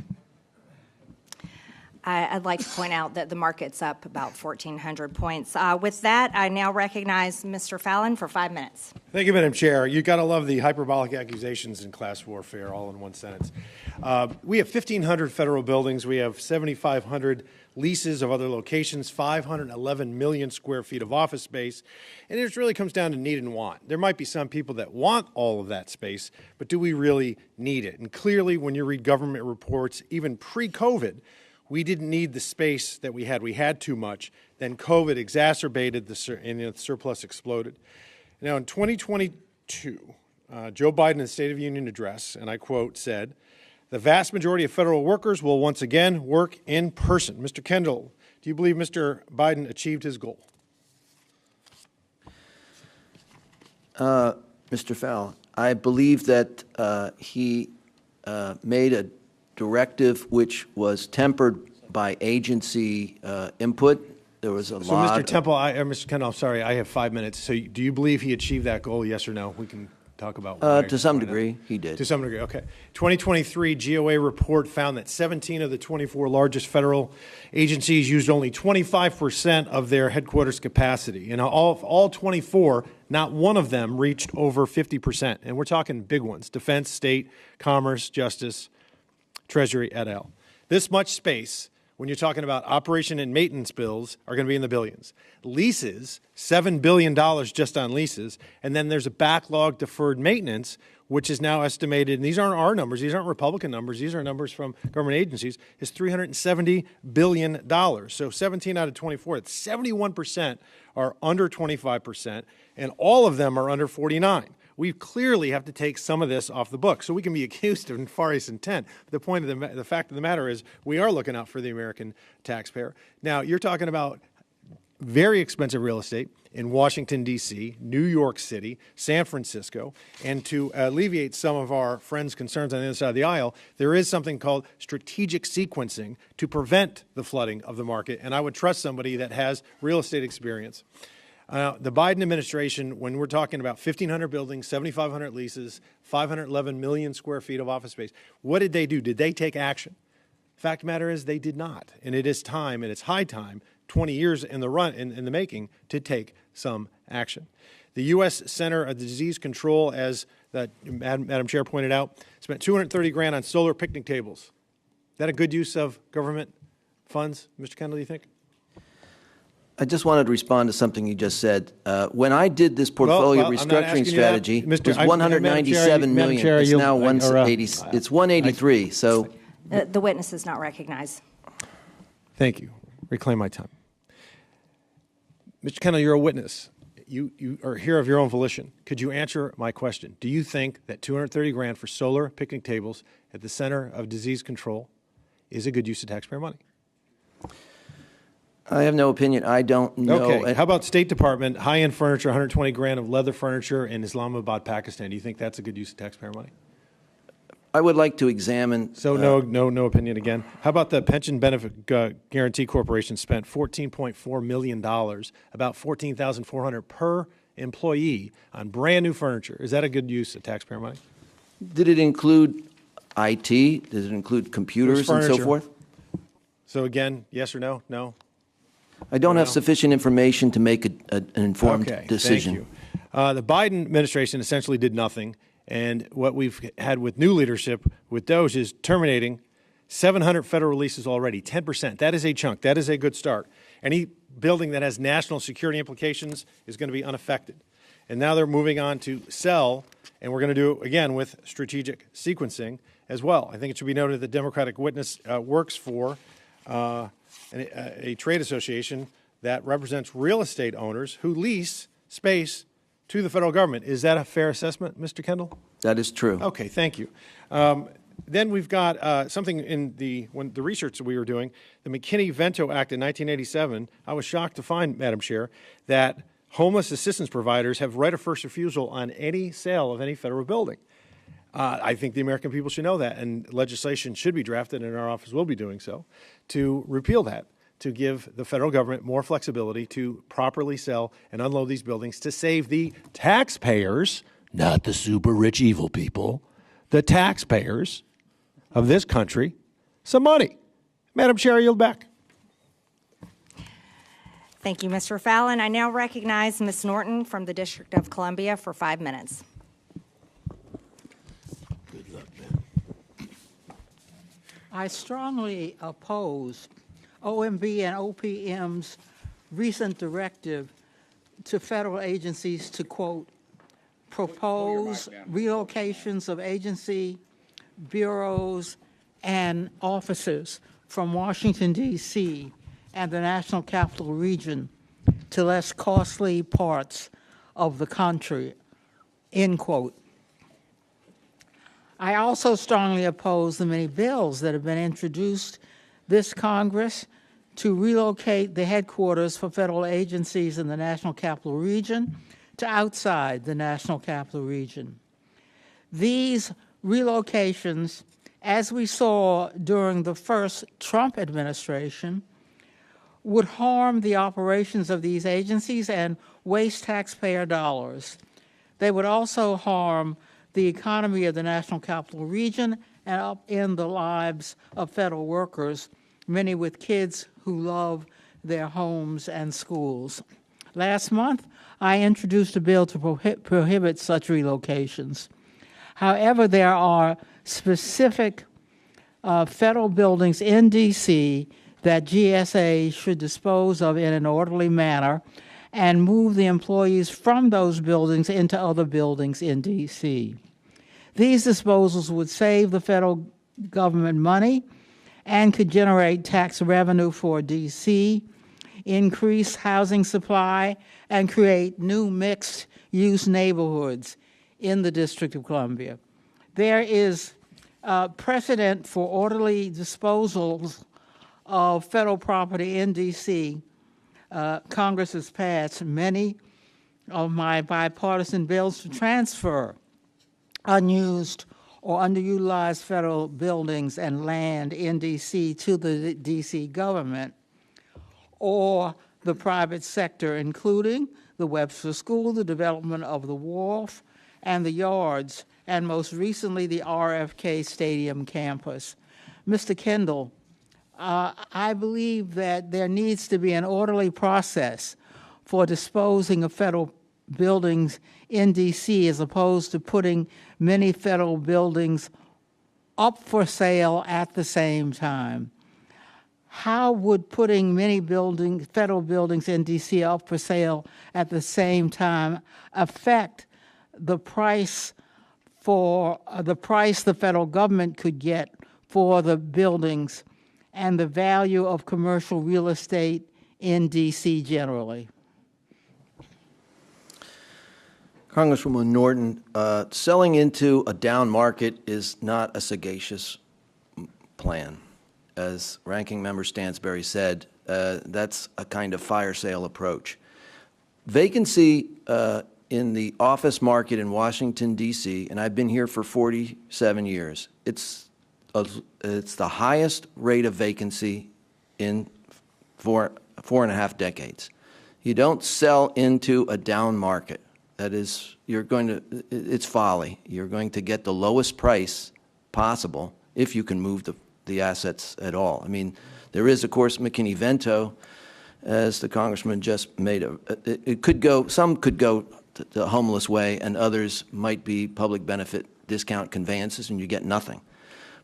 Speaker 1: I'd like to point out that the market's up about 1,400 points. With that, I now recognize Mr. Fallon for 5 minutes.
Speaker 6: Thank you, Madam Chair. You got to love the hyperbolic accusations in class warfare all in one sentence. We have 1,500 federal buildings. We have 7,500 leases of other locations, 511 million square feet of office space, and it really comes down to need and want. There might be some people that want all of that space, but do we really need it? And clearly, when you read government reports, even pre-COVID, We didn't need the space that we had. We had too much. Then COVID exacerbated and the surplus exploded. Now, in 2022, Joe Biden in the State of the Union address, and I quote, said, "The vast majority of federal workers will once again work in person." Mr. Kendall, do you believe Mr. Biden achieved his goal?
Speaker 5: Mr. Fowle, I believe that he made a directive which was tempered by agency input. There was a
Speaker 6: So,
Speaker 5: lot.
Speaker 6: Mr. Temple, Mr. Kendall, I'm sorry, I have 5 minutes. So, do you believe he achieved that goal? Yes or no? We can talk about why.
Speaker 5: To some degree, he did.
Speaker 6: To some degree, okay. 2023 GOA report found that 17 of the 24 largest federal agencies used only 25% of their headquarters capacity. And all 24, not one of them reached over 50%. And we're talking big ones: Defense, State, Commerce, Justice, Treasury, et al. This much space, when you're talking about operation and maintenance bills, are going to be in the billions. Leases, $7 billion just on leases. And then there's a backlog deferred maintenance, which is now estimated, and these aren't our numbers, these aren't Republican numbers, these are numbers from government agencies, is $370 billion. So 17 out of 24, it's 71% are under 25%, and all of them are under 49. We clearly have to take some of this off the book, so we can be accused of nefarious intent. The point of the fact of the matter is we are looking out for the American taxpayer. Now, you're talking about very expensive real estate in Washington, D.C., New York City, San Francisco, and to alleviate some of our friends' concerns on the other side of the aisle, there is something called strategic sequencing to prevent the flooding of the market, and I would trust somebody that has real estate experience. The Biden administration, when we're talking about 1,500 buildings, 7,500 leases, 511 million square feet of office space, what did they do? Did they take action? Fact of the matter is they did not, and it is time, and it's high time, 20 years in the making, to take some action. The U.S. Center of Disease Control, as Madam Chair pointed out, spent $230 grand on solar picnic tables. Is that a good use of government funds, Mr. Kendall, do you think?
Speaker 5: I just wanted to respond to something you just said. When I did this portfolio restructuring strategy, it was $197 million. It's now 180. It's 183. So
Speaker 1: The witness is not recognized.
Speaker 6: Thank you. Reclaim my time. Mr. Kendall, you're a witness. You are here of your own volition. Could you answer my question? Do you think that $230 grand for solar picnic tables at the Center of Disease Control is a good use of taxpayer money?
Speaker 5: I have no opinion. I don't know.
Speaker 6: Okay. How about State Department, high-end furniture, 120 grand of leather furniture in Islamabad, Pakistan? Do you think that's a good use of taxpayer money?
Speaker 5: I would like to examine.
Speaker 6: So no opinion again. How about the Pension Benefit Guarantee Corporation spent $14.4 million, about $14,400 per employee on brand new furniture? Is that a good use of taxpayer money?
Speaker 5: Did it include IT? Does it include computers and so forth?
Speaker 6: So again, yes or no? No.
Speaker 5: I don't have sufficient information to make an informed decision.
Speaker 6: Thank you. The Biden administration essentially did nothing. And what we've had with new leadership with DOGE is terminating 700 federal leases already, 10%. That is a chunk. That is a good start. Any building that has national security implications is going to be unaffected. And now they're moving on to sell, and we're going to do it again with strategic sequencing as well. I think it should be noted that Democratic Witness works for a trade association that represents real estate owners who lease space to the federal government. Is that a fair assessment, Mr. Kendall?
Speaker 5: That is true.
Speaker 6: Okay, thank you. Then we've got something in the research that we were doing, the McKinney-Vento Act in 1987. I was shocked to find, Madam Chair, that homeless assistance providers have right of first refusal on any sale of any federal building. I think the American people should know that, and legislation should be drafted, and our office will be doing so, to repeal that, to give the federal government more flexibility to properly sell and unload these buildings to save the taxpayers, not the super rich evil people, the taxpayers of this country, some money. Madam Chair, I yield back.
Speaker 1: Thank you, Mr. Fallon. I now recognize Ms. Norton from the District of Columbia for 5 minutes.
Speaker 7: Good luck, man. I strongly oppose OMB and OPM's recent directive to federal agencies to, quote, propose relocations of agency, bureaus, and offices from Washington, D.C. and the National Capital Region to less costly parts of the country, end quote. I also strongly oppose the many bills that have been introduced this Congress to relocate the headquarters for federal agencies in the National Capital Region to outside the National Capital Region. These relocations, as we saw during the first Trump administration, would harm the operations of these agencies and waste taxpayer dollars. They would also harm the economy of the National Capital Region and upend the lives of federal workers, many with kids who love their homes and schools. Last month, I introduced a bill to prohibit such relocations. However, there are specific federal buildings in D.C. that GSA should dispose of in an orderly manner and move the employees from those buildings into other buildings in D.C. These disposals would save the federal government money and could generate tax revenue for D.C., increase housing supply, and create new mixed-use neighborhoods in the District of Columbia. There is precedent for orderly disposals of federal property in D.C. Congress has passed many of my bipartisan bills to transfer unused or underutilized federal buildings and land in D.C. to the D.C. government or the private sector, including the Webster School, the development of the wharf and the yards, and most recently the RFK Stadium campus. Mr. Kendall, I believe that there needs to be an orderly process for disposing of federal buildings in D.C. as opposed to putting many federal buildings up for sale at the same time. How would putting many federal buildings in D.C. up for sale at the same time affect the price the federal government could get for the buildings and the value of commercial real estate in D.C. generally?
Speaker 5: Congresswoman Norton, selling into a down market is not a sagacious plan. As Ranking Member Stansberry said, that's a kind of fire sale approach. Vacancy in the office market in Washington, D.C., and I've been here for 47 years, it's the highest rate of vacancy in four and a half decades. You don't sell into a down market. That is, it's folly. You're going to get the lowest price possible if you can move the assets at all. I mean, there is, of course, McKinney-Vento, as the congressman just made some could go the homeless way, and others might be public benefit discount conveyances, and you get nothing.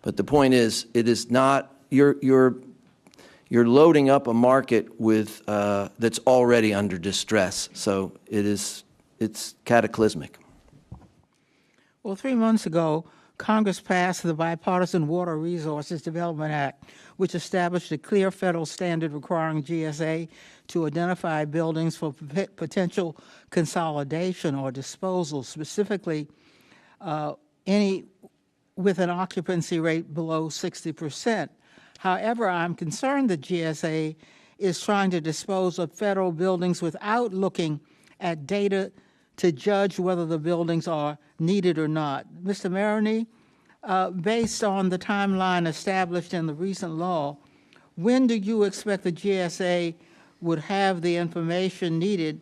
Speaker 5: But the point is, it is not, you're loading up a market with that's already under distress. So it's cataclysmic.
Speaker 7: Well, 3 months ago, Congress passed the Bipartisan Water Resources Development Act, which established a clear federal standard requiring GSA to identify buildings for potential consolidation or disposal, specifically any with an occupancy rate below 60%. However, I'm concerned that GSA is trying to dispose of federal buildings without looking at data to judge whether the buildings are needed or not. Mr. Maroney, based on the timeline established in the recent law, when do you expect the GSA would have the information needed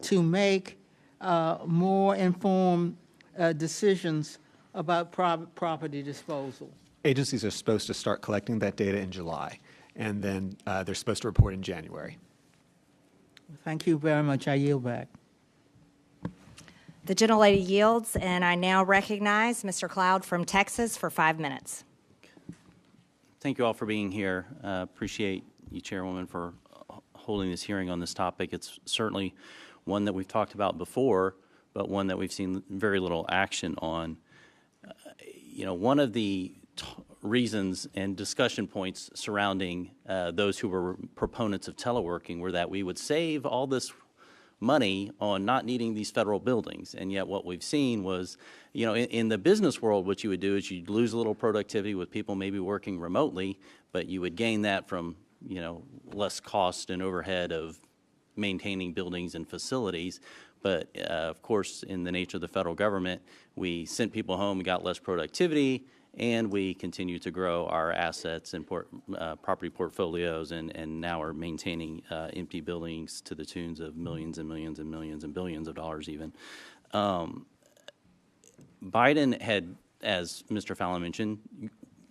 Speaker 7: to make more informed decisions about property disposal?
Speaker 3: Agencies are supposed to start collecting that data in July, and then they're supposed to report in January.
Speaker 7: Thank you very much. I yield back.
Speaker 1: The gentlelady yields, and I now recognize Mr. Cloud from Texas for 5 minutes.
Speaker 8: Thank you all for being here. Appreciate you, Chairwoman, for holding this hearing on this topic. It's certainly one that we've talked about before, but one that we've seen very little action on. You know, one of the reasons and discussion points surrounding those who were proponents of teleworking were that we would save all this money on not needing these federal buildings. And yet what we've seen was, you know, in the business world, what you would do is you'd lose a little productivity with people maybe working remotely, but you would gain that from, you know, less cost and overhead of maintaining buildings and facilities. But of course, in the nature of the federal government, we sent people home and got less productivity, and we continue to grow our assets and property portfolios, and now are maintaining empty buildings to the tunes of millions and millions and millions and billions of dollars even. Biden had, as Mr. Fallon mentioned,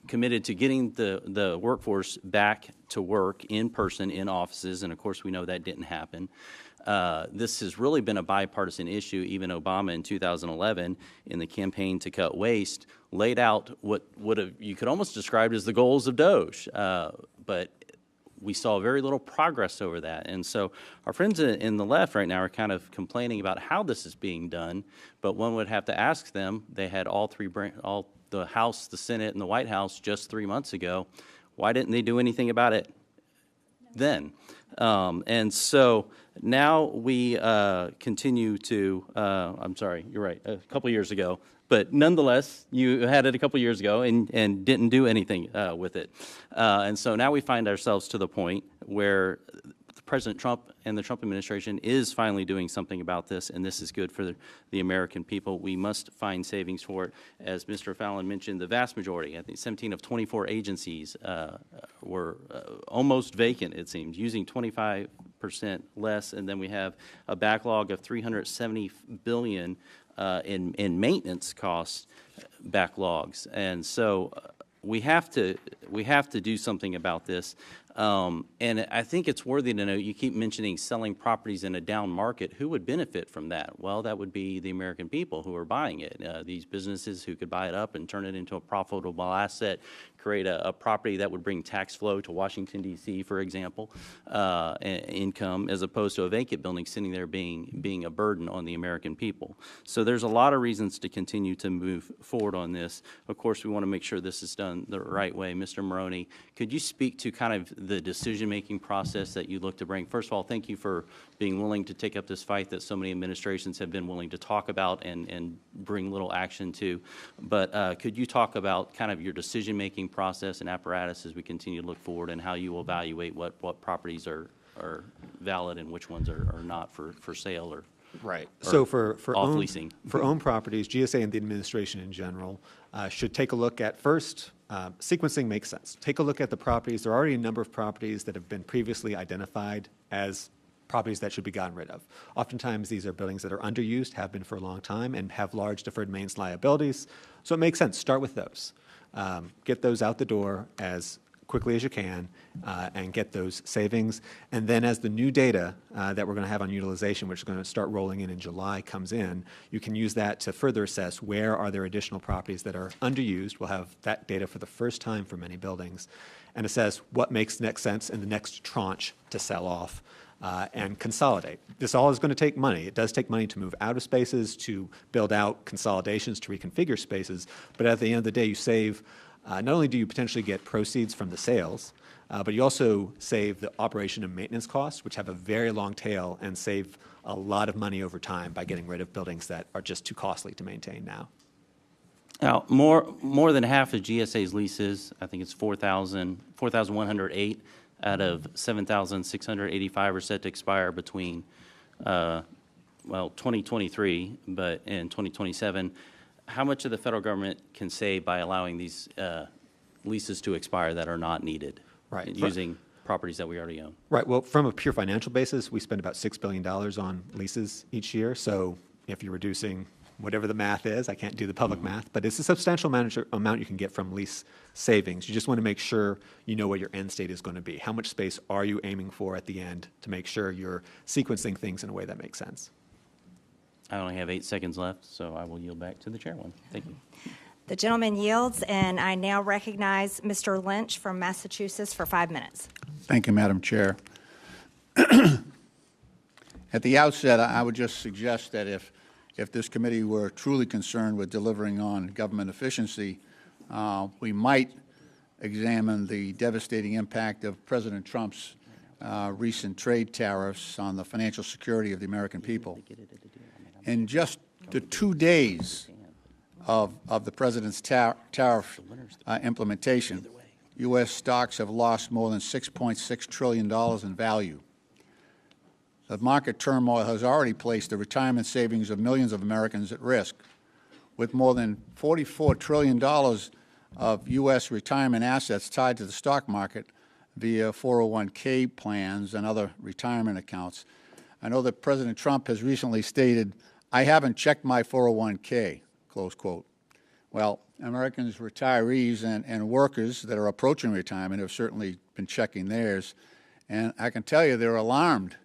Speaker 8: committed to getting the workforce back to work in person in offices, and of course we know that didn't happen. This has really been a bipartisan issue. Even Obama in 2011, in the campaign to cut waste, laid out what you could almost describe as the goals of DOGE, but we saw very little progress over that. And so our friends in the left right now are kind of complaining about how this is being done, but one would have to ask them, they had all the House, the Senate, and the White House just 3 months ago. Why didn't they do anything about it then? And so now we continue to, I'm sorry, you're right, a couple years ago, but nonetheless, you had it a couple years ago and didn't do anything with it. And so now we find ourselves to the point where President Trump and the Trump administration is finally doing something about this, and this is good for the American people. We must find savings for it. As Mr. Fallon mentioned, the vast majority, I think 17 of 24 agencies were almost vacant, it seems, using 25% less, and then we have a backlog of $370 billion in maintenance costs backlogs. And so we have to do something about this. And I think it's worthy to note, you keep mentioning selling properties in a down market. Who would benefit from that? Well, that would be the American people who are buying it. These businesses who could buy it up and turn it into a profitable asset, create a property that would bring tax flow to Washington, D.C., for example, income, as opposed to a vacant building sitting there being a burden on the American people. So there's a lot of reasons to continue to move forward on this. Of course, we want to make sure this is done the right way. Mr. Maroney, could you speak to kind of the decision-making process that you look to bring? First of all, thank you for being willing to take up this fight that so many administrations have been willing to talk about and bring little action to. But could you talk about kind of your decision-making process and apparatus as we continue to look forward, and how you will evaluate what properties are valid and which ones are not for sale or
Speaker 3: Right.
Speaker 8: or
Speaker 3: So for
Speaker 8: off-leasing?
Speaker 3: owned properties, GSA and the administration in general should take a look at first, sequencing makes sense. Take a look at the properties. There are already a number of properties that have been previously identified as properties that should be gotten rid of. Oftentimes, these are buildings that are underused, have been for a long time, and have large deferred maintenance liabilities. So it makes sense. Start with those. Get those out the door as quickly as you can, and get those savings. And then as the new data that we're going to have on utilization, which is going to start rolling in July, comes in, you can use that to further assess where are there additional properties that are underused. We'll have that data for the first time for many buildings, and assess what makes next sense in the next tranche to sell off and consolidate. This all is going to take money. It does take money to move out of spaces, to build out consolidations, to reconfigure spaces, but at the end of the day, you save. Not only do you potentially get proceeds from the sales, but you also save the operation and maintenance costs, which have a very long tail, and save a lot of money over time by getting rid of buildings that are just too costly to maintain now.
Speaker 8: Now, more than half of GSA's leases, I think it's 4,108 out of 7,685 are set to expire between, 2023, but in 2027. How much of the federal government can save by allowing these leases to expire that are not needed?
Speaker 3: Right.
Speaker 8: Using properties that we already own.
Speaker 3: Right. Well, from a pure financial basis, we spend about $6 billion on leases each year. So if you're reducing whatever the math is, I can't do the public math, but it's a substantial amount you can get from lease savings. You just want to make sure you know what your end state is going to be. How much space are you aiming for at the end to make sure you're sequencing things in a way that makes sense?
Speaker 8: I only have 8 seconds left, so I will yield back to the chairwoman. Thank you.
Speaker 1: The gentleman yields, and I now recognize Mr. Lynch from Massachusetts for 5 minutes.
Speaker 9: Thank you, Madam Chair. At the outset, I would just suggest that if this committee were truly concerned with delivering on government efficiency, we might examine the devastating impact of President Trump's recent trade tariffs on the financial security of the American people. In just the 2 days of the President's tariff implementation, U.S. stocks have lost more than $6.6 trillion in value. The market turmoil has already placed the retirement savings of millions of Americans at risk, with more than $44 trillion of U.S. retirement assets tied to the stock market via 401k plans and other retirement accounts. I know that President Trump has recently stated, "I haven't checked my 401k," close quote. Well, Americans, retirees, and workers that are approaching retirement have certainly been checking theirs, and I can tell you they're alarmed.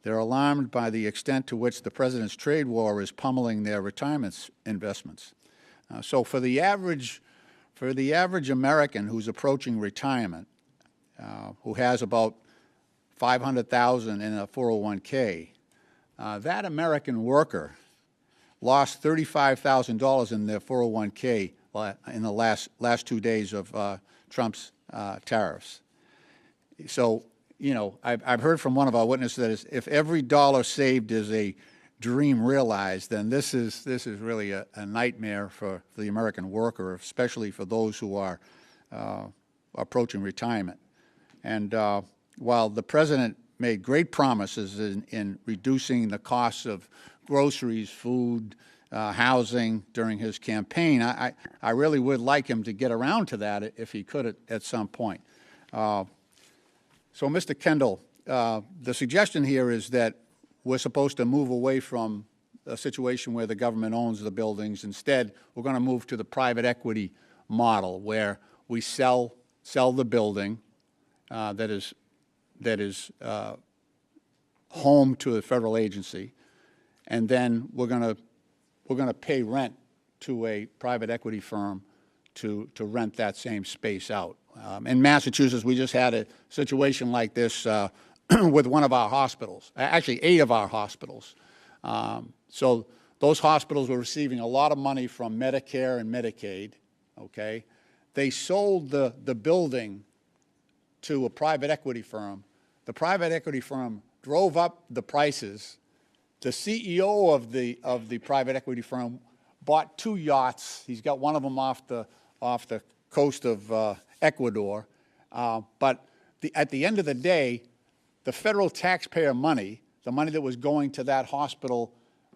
Speaker 9: They're alarmed by the extent to which the President's trade war is pummeling their retirement investments. So for the average American who's approaching retirement, who has about $500,000 in a 401k, that American worker lost $35,000 in their 401k in the last 2 days of Trump's tariffs. So, you know, I've heard from one of our witnesses that if every dollar saved is a dream realized, then this is really a nightmare for the American worker, especially for those who are approaching retirement. And while the President made great promises in reducing the costs of groceries, food, housing during his campaign, I really would like him to get around to that if he could at some point. So, Mr. Kendall, the suggestion here is that we're supposed to move away from a situation where the government owns the buildings. Instead, we're going to move to the private equity model where we sell the building that is home to a federal agency, and then we're going to pay rent to a private equity firm to rent that same space out. In Massachusetts, we just had a situation like this with one of our hospitals, actually 8 of our hospitals. So those hospitals were receiving a lot of money from Medicare and Medicaid, okay? They sold the building to a private equity firm. The private equity firm drove up the prices. The CEO of the private equity firm bought 2 yachts. He's got one of them off the coast of Ecuador. But at the end of the day, the federal taxpayer money, the money that was going to that hospital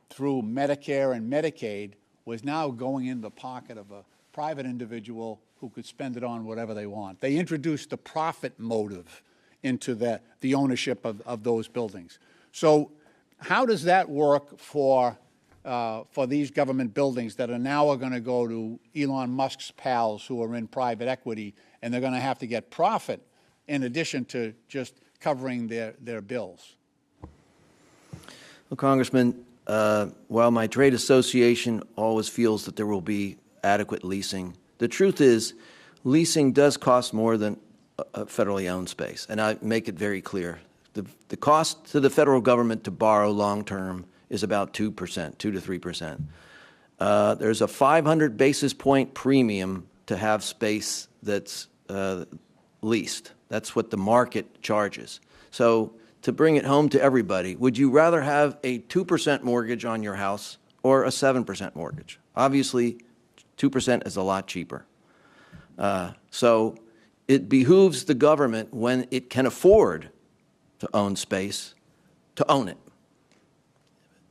Speaker 9: through Medicare and Medicaid, was now going in the pocket of a private individual who could spend it on whatever they want. They introduced the profit motive into the ownership of those buildings. So how does that work for these government buildings that are now going to go to Elon Musk's pals who are in private equity, and they're going to have to get profit in addition to just covering their bills?
Speaker 5: Well, Congressman, while my trade association always feels that there will be adequate leasing, the truth is leasing does cost more than a federally owned space, and I make it very clear. The cost to the federal government to borrow long-term is about 2%, 2 to 3%. There's a 500 basis point premium to have space that's leased. That's what the market charges. So to bring it home to everybody, would you rather have a 2% mortgage on your house or a 7% mortgage? Obviously, 2% is a lot cheaper. So it behooves the government, when it can afford to own space, to own it.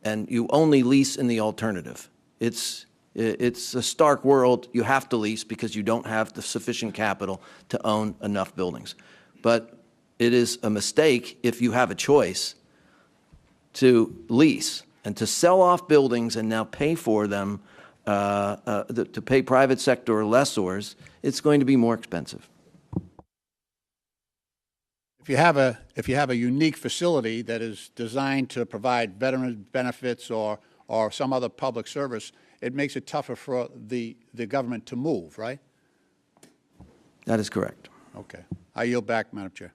Speaker 5: And you only lease in the alternative. It's a stark world. You have to lease because you don't have the sufficient capital to own enough buildings. But it is a mistake if you have a choice to lease and to sell off buildings and now pay for them, to pay private sector lessors. It's going to be more expensive.
Speaker 9: If you have a unique facility that is designed to provide veteran benefits or some other public service, it makes it tougher for the government to move, right?
Speaker 5: That is correct.
Speaker 9: Okay. I yield back, Madam Chair.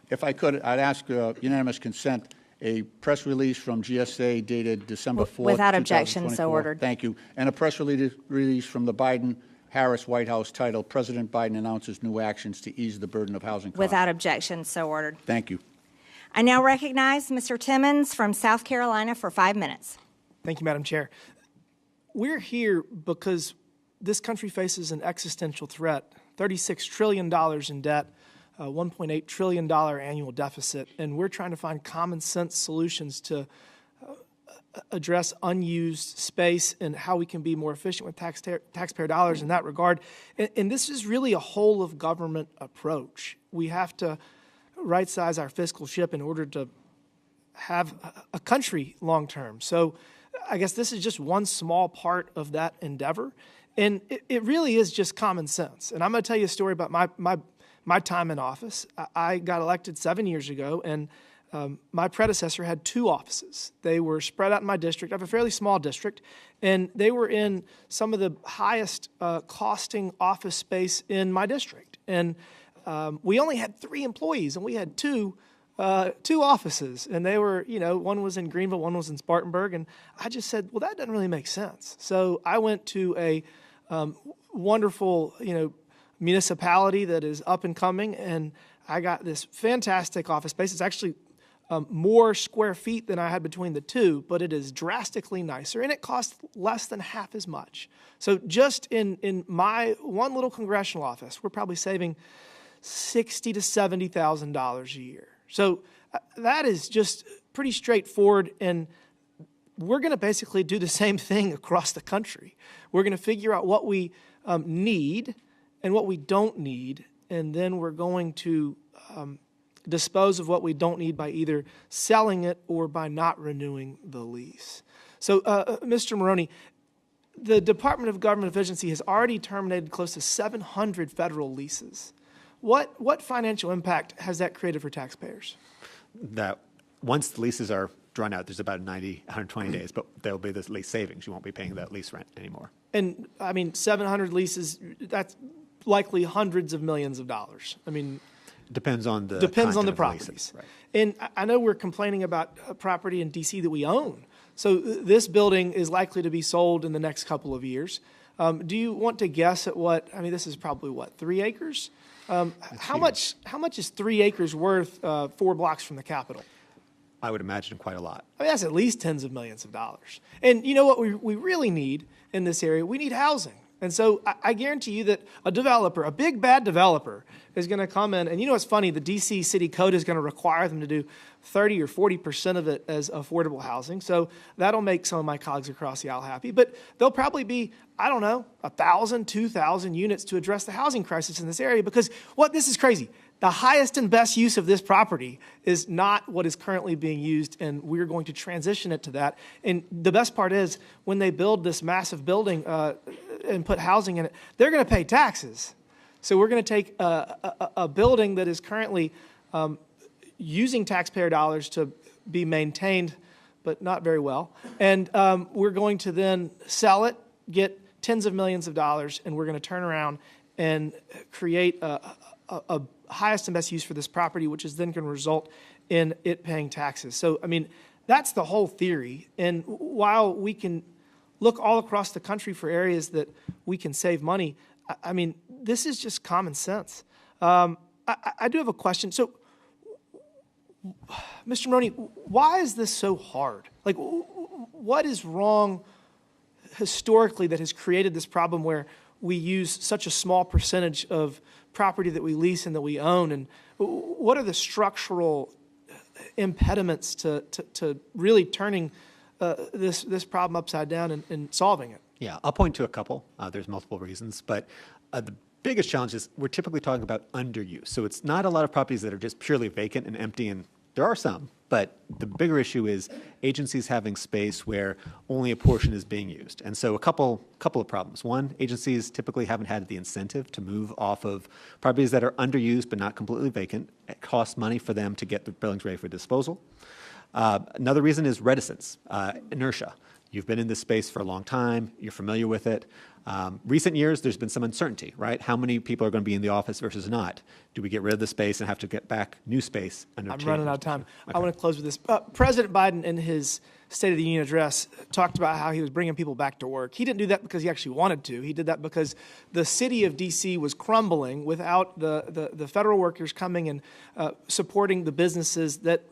Speaker 9: If I could, I'd ask unanimous consent, a press release from GSA dated December 4th,
Speaker 1: Without objection, so
Speaker 9: 2024.
Speaker 1: ordered.
Speaker 9: Thank you. And a press release from the Biden Harris White House titled President Biden Announces New Actions to Ease the Burden of Housing Costs.
Speaker 1: Without objection, so ordered.
Speaker 9: Thank you.
Speaker 1: I now recognize Mr. Timmons from South Carolina for 5 minutes.
Speaker 10: Thank you, Madam Chair. We're here because this country faces an existential threat, $36 trillion in debt, a $1.8 trillion annual deficit, and we're trying to find common sense solutions to address unused space and how we can be more efficient with taxpayer dollars in that regard. And this is really a whole of government approach. We have to right-size our fiscal ship in order to have a country long-term. So I guess this is just one small part of that endeavor. And it really is just common sense. And I'm going to tell you a story about my time in office. I got elected 7 years ago, and my predecessor had 2 offices. They were spread out in my district. I have a fairly small district, and they were in some of the highest costing office space in my district. And we only had 3 employees, and we had two offices. And they were, one was in Greenville, one was in Spartanburg. And I just said, well, that doesn't really make sense. So I went to a wonderful, municipality that is up and coming, and I got this fantastic office space. It's actually more square feet than I had between the 2, but it is drastically nicer, and it costs less than half as much. So just in my one little congressional office, we're probably saving $60,000 to $70,000 a year. So that is just pretty straightforward, and we're going to basically do the same thing across the country. We're going to figure out what we need and what we don't need, and then we're going to dispose of what we don't need by either selling it or by not renewing the lease. So, Mr. Maroney, the Department of Government Efficiency has already terminated close to 700 federal leases. What financial impact has that created for taxpayers?
Speaker 3: That once the leases are drawn out, there's about 120 days, but there'll be this lease savings. You won't be paying that lease rent anymore.
Speaker 10: And, 700 leases, that's likely hundreds of millions of dollars.
Speaker 3: Depends on the
Speaker 10: properties.
Speaker 3: Right.
Speaker 10: And I know we're complaining about a property in D.C. that we own. So this building is likely to be sold in the next couple of years. Do you want to guess at what? This is probably 3 acres? How much is 3 acres worth 4 blocks from the Capitol?
Speaker 3: I would imagine quite a lot.
Speaker 10: That's at least tens of millions of dollars. And you know what we really need in this area? We need housing. And so I guarantee you that a developer, a big bad developer, is going to come in. And what's funny? The D.C. City Code is going to require them to do 30 or 40% of it as affordable housing. So that'll make some of my colleagues across the aisle happy. But there'll probably be, 1,000, 2,000 units to address the housing crisis in this area. Because this is crazy. The highest and best use of this property is not what is currently being used, and we're going to transition it to that. And the best part is, when they build this massive building and put housing in it, they're going to pay taxes. So we're going to take a building that is currently using taxpayer dollars to be maintained, but not very well, and we're going to then sell it, get tens of millions of dollars, and we're going to turn around and create a highest and best use for this property, which is then going to result in it paying taxes. So, that's the whole theory. And while we can look all across the country for areas that we can save money, this is just common sense. I do have a question. So, Mr. Maroney, why is this so hard? What is wrong historically that has created this problem where we use such a small percentage of property that we lease and that we own, and what are the structural impediments to really turning this problem upside down and solving it?
Speaker 3: Yeah, I'll point to a couple. There's multiple reasons, but the biggest challenge is we're typically talking about underuse. So it's not a lot of properties that are just purely vacant and empty, and there are some, but the bigger issue is agencies having space where only a portion is being used. And so a couple of problems. One, agencies typically haven't had the incentive to move off of properties that are underused but not completely vacant. It costs money for them to get the buildings ready for disposal. Another reason is reticence, inertia. You've been in this space for a long time. You're familiar with it. Recent years, there's been some uncertainty, right? How many people are going to be in the office versus not? Do we get rid of the space and have to get back new space?
Speaker 10: I'm running out of time. Okay. I want to close with this. President Biden, in his State of the Union address talked about how he was bringing people back to work. He didn't do that because he actually wanted to. He did that because the city of D.C. was crumbling without the federal workers coming and supporting the businesses that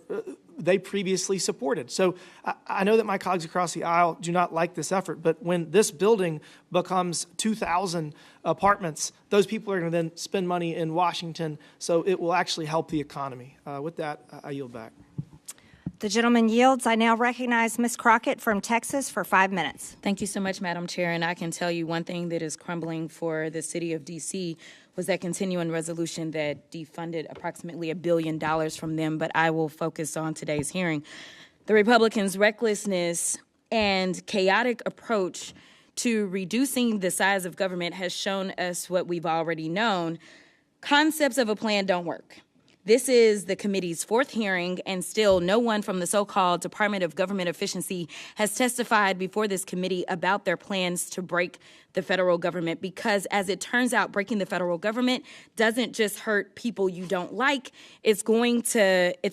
Speaker 10: they previously supported. So I know that my colleagues across the aisle do not like this effort, but when this building becomes 2,000 apartments, those people are going to then spend money in Washington, so it will actually help the economy. With that, I yield back.
Speaker 1: The gentleman yields. I now recognize Ms. Crockett from Texas for 5 minutes.
Speaker 11: Thank you so much, Madam Chair. And I can tell you one thing that is crumbling for the city of D.C. was that continuing resolution that defunded approximately $1 billion from them. But I will focus on today's hearing. The Republicans' recklessness and chaotic approach to reducing the size of government has shown us what we've already known. Concepts of a plan don't work. This is the committee's fourth hearing, and still no one from the so-called Department of Government Efficiency has testified before this committee about their plans to break the federal government, because as it turns out, breaking the federal government doesn't just hurt people you don't like. It's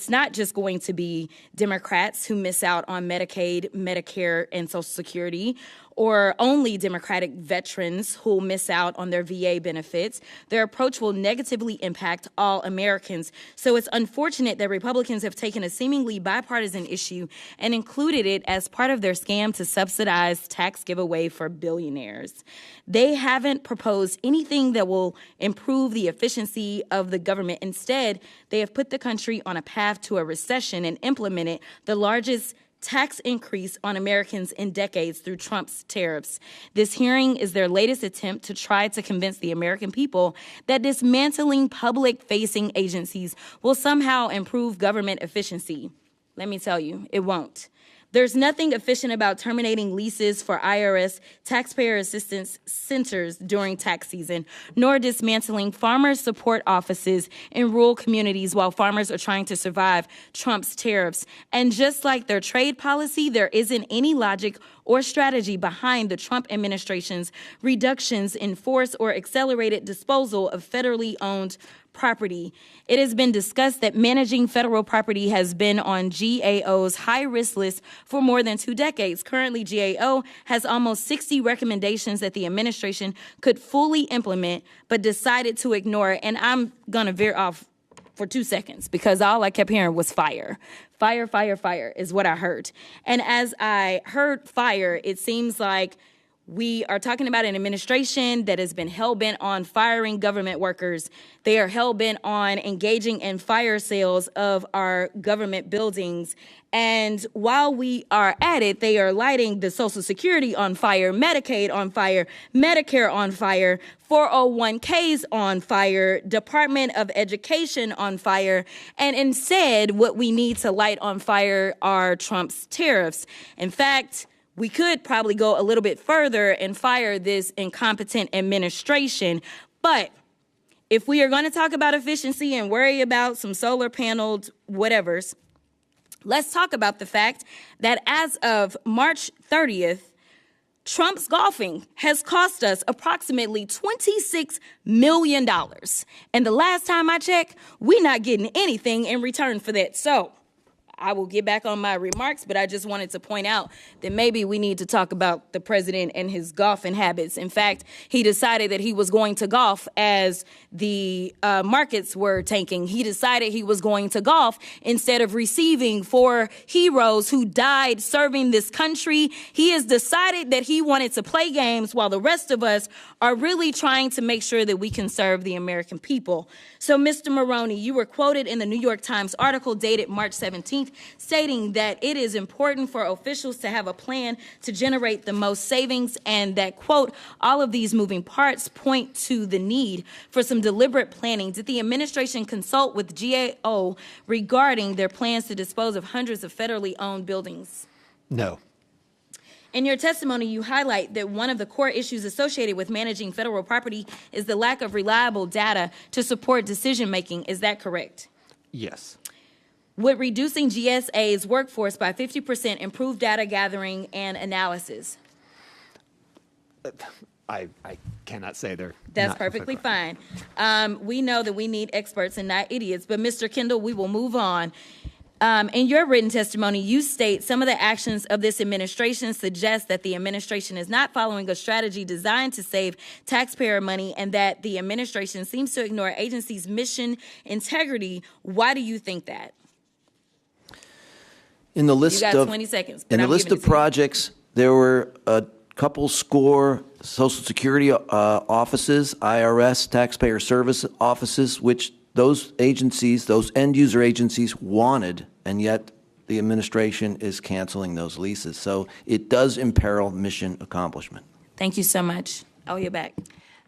Speaker 11: not just going to be Democrats who miss out on Medicaid, Medicare, and Social Security, or only Democratic veterans who will miss out on their VA benefits. Their approach will negatively impact all Americans. So it's unfortunate that Republicans have taken a seemingly bipartisan issue and included it as part of their scam to subsidize tax giveaway for billionaires. They haven't proposed anything that will improve the efficiency of the government. Instead, they have put the country on a path to a recession and implemented the largest tax increase on Americans in decades through Trump's tariffs. This hearing is their latest attempt to try to convince the American people that dismantling public-facing agencies will somehow improve government efficiency. Let me tell you, it won't. There's nothing efficient about terminating leases for IRS taxpayer assistance centers during tax season, nor dismantling farmer support offices in rural communities while farmers are trying to survive Trump's tariffs. And just like their trade policy, there isn't any logic or strategy behind the Trump administration's reductions in force or accelerated disposal of federally owned property. It has been discussed that managing federal property has been on GAO's high-risk list for more than 2 decades. Currently, GAO has almost 60 recommendations that the administration could fully implement, but decided to ignore. And I'm going to veer off for 2 seconds because all I kept hearing was fire. Fire, fire, fire is what I heard. And as I heard fire, it seems like we are talking about an administration that has been hell-bent on firing government workers. They are hell-bent on engaging in fire sales of our government buildings. And while we are at it, they are lighting the Social Security on fire, Medicaid on fire, Medicare on fire, 401ks on fire, Department of Education on fire. And instead, what we need to light on fire are Trump's tariffs. In fact, we could probably go a little bit further and fire this incompetent administration. But if we are going to talk about efficiency and worry about some solar paneled whatevers, let's talk about the fact that as of March 30th, Trump's golfing has cost us approximately $26 million. And the last time I checked, we're not getting anything in return for that. So I will get back on my remarks, but I just wanted to point out that maybe we need to talk about the president and his golfing habits. In fact, he decided that he was going to golf as the markets were tanking. He decided he was going to golf instead of receiving 4 heroes who died serving this country. He has decided that he wanted to play games while the rest of us are really trying to make sure that we can serve the American people. So, Mr. Maroney, you were quoted in the New York Times article dated March 17th, stating that it is important for officials to have a plan to generate the most savings and that, quote, all of these moving parts point to the need for some deliberate planning. Did the administration consult with GAO regarding their plans to dispose of hundreds of federally owned buildings?
Speaker 3: No.
Speaker 11: In your testimony, you highlight that one of the core issues associated with managing federal property is the lack of reliable data to support decision-making. Is that correct?
Speaker 3: Yes.
Speaker 11: Would reducing GSA's workforce by 50% improve data gathering and analysis?
Speaker 3: I cannot say they're
Speaker 11: That's
Speaker 3: not
Speaker 11: perfectly fine. We know that we need experts and not idiots, but Mr. Kendall, we will move on. In your written testimony, you state some of the actions of this administration suggest that the administration is not following a strategy designed to save taxpayer money and that the administration seems to ignore agency's mission integrity. Why do you think that?
Speaker 5: In the list
Speaker 11: You got
Speaker 5: of
Speaker 11: 20 seconds.
Speaker 5: in the list of projects, there were a couple score Social Security offices, IRS, taxpayer service offices, which those agencies, those end user agencies wanted, and yet the administration is canceling those leases. So it does imperil mission accomplishment.
Speaker 11: Thank you so much. Oh, you're back.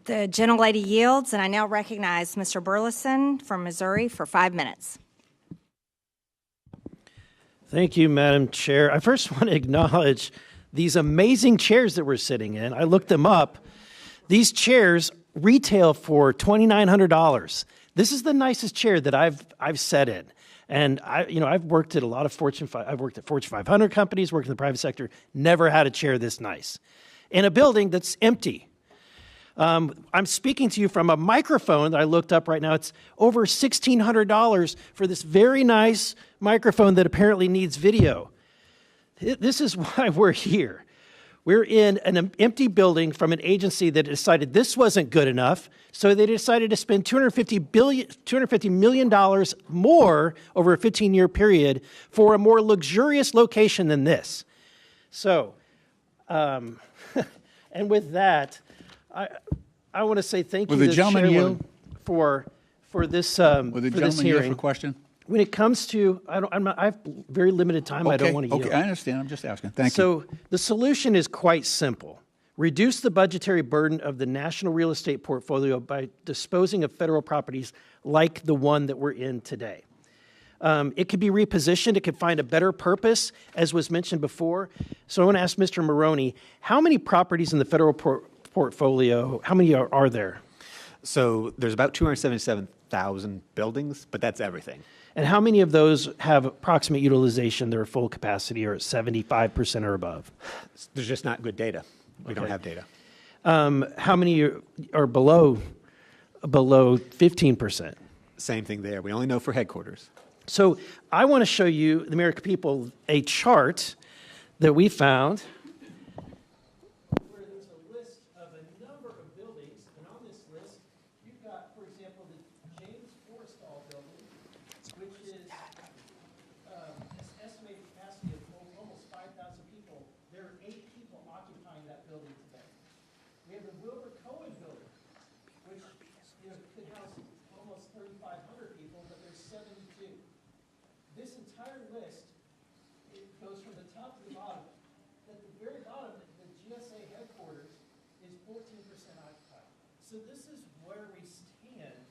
Speaker 1: The gentlelady yields, and I now recognize Mr. Burleson from Missouri for 5 minutes.
Speaker 12: Thank you, Madam Chair. I first want to acknowledge these amazing chairs that we're sitting in. I looked them up. These chairs retail for $2,900. This is the nicest chair that I've sat in. And I've worked at a lot of I've worked at Fortune 500 companies, worked in the private sector, never had a chair this nice. In a building that's empty. I'm speaking to you from a microphone that I looked up right now. It's over $1,600 for this very nice microphone that apparently needs video. This is why we're here. We're in an empty building from an agency that decided this wasn't good enough, so they decided to spend $250 million more over a 15-year period for a more luxurious location than this. So, and with that, I want to say thank you to the chairwoman for this
Speaker 9: Would the
Speaker 12: for this
Speaker 9: gentleman yield
Speaker 12: hearing.
Speaker 9: for a question?
Speaker 12: When it comes to, I have very limited time.
Speaker 9: Okay,
Speaker 12: I don't want to yield.
Speaker 9: okay, I understand. I'm just asking. Thank you.
Speaker 12: So the solution is quite simple. Reduce the budgetary burden of the national real estate portfolio by disposing of federal properties like the one that we're in today. It could be repositioned. It could find a better purpose, as was mentioned before. So I want to ask Mr. Maroney, how many properties in the federal portfolio, how many are there?
Speaker 3: So there's about 277,000 buildings, but that's everything.
Speaker 12: And how many of those have approximate utilization, their full capacity, or 75% or above?
Speaker 3: There's just not good data. We don't
Speaker 12: Okay.
Speaker 3: have data.
Speaker 12: How many are below 15%?
Speaker 3: Same thing there. We only know for headquarters.
Speaker 12: So I want to show you, the American people, a chart that we found where there's a list of a number of buildings, and on this list, you've got, for example, the James Forrestal building, which is has estimated capacity of almost 5,000 people. There are 8 people occupying that building today. We have the Wilbur Cohen building, which could house almost 3,500 people, but there's 72. This entire list, it goes from the top to the bottom. At the very bottom, the GSA headquarters is 14% occupied. So this is where we stand.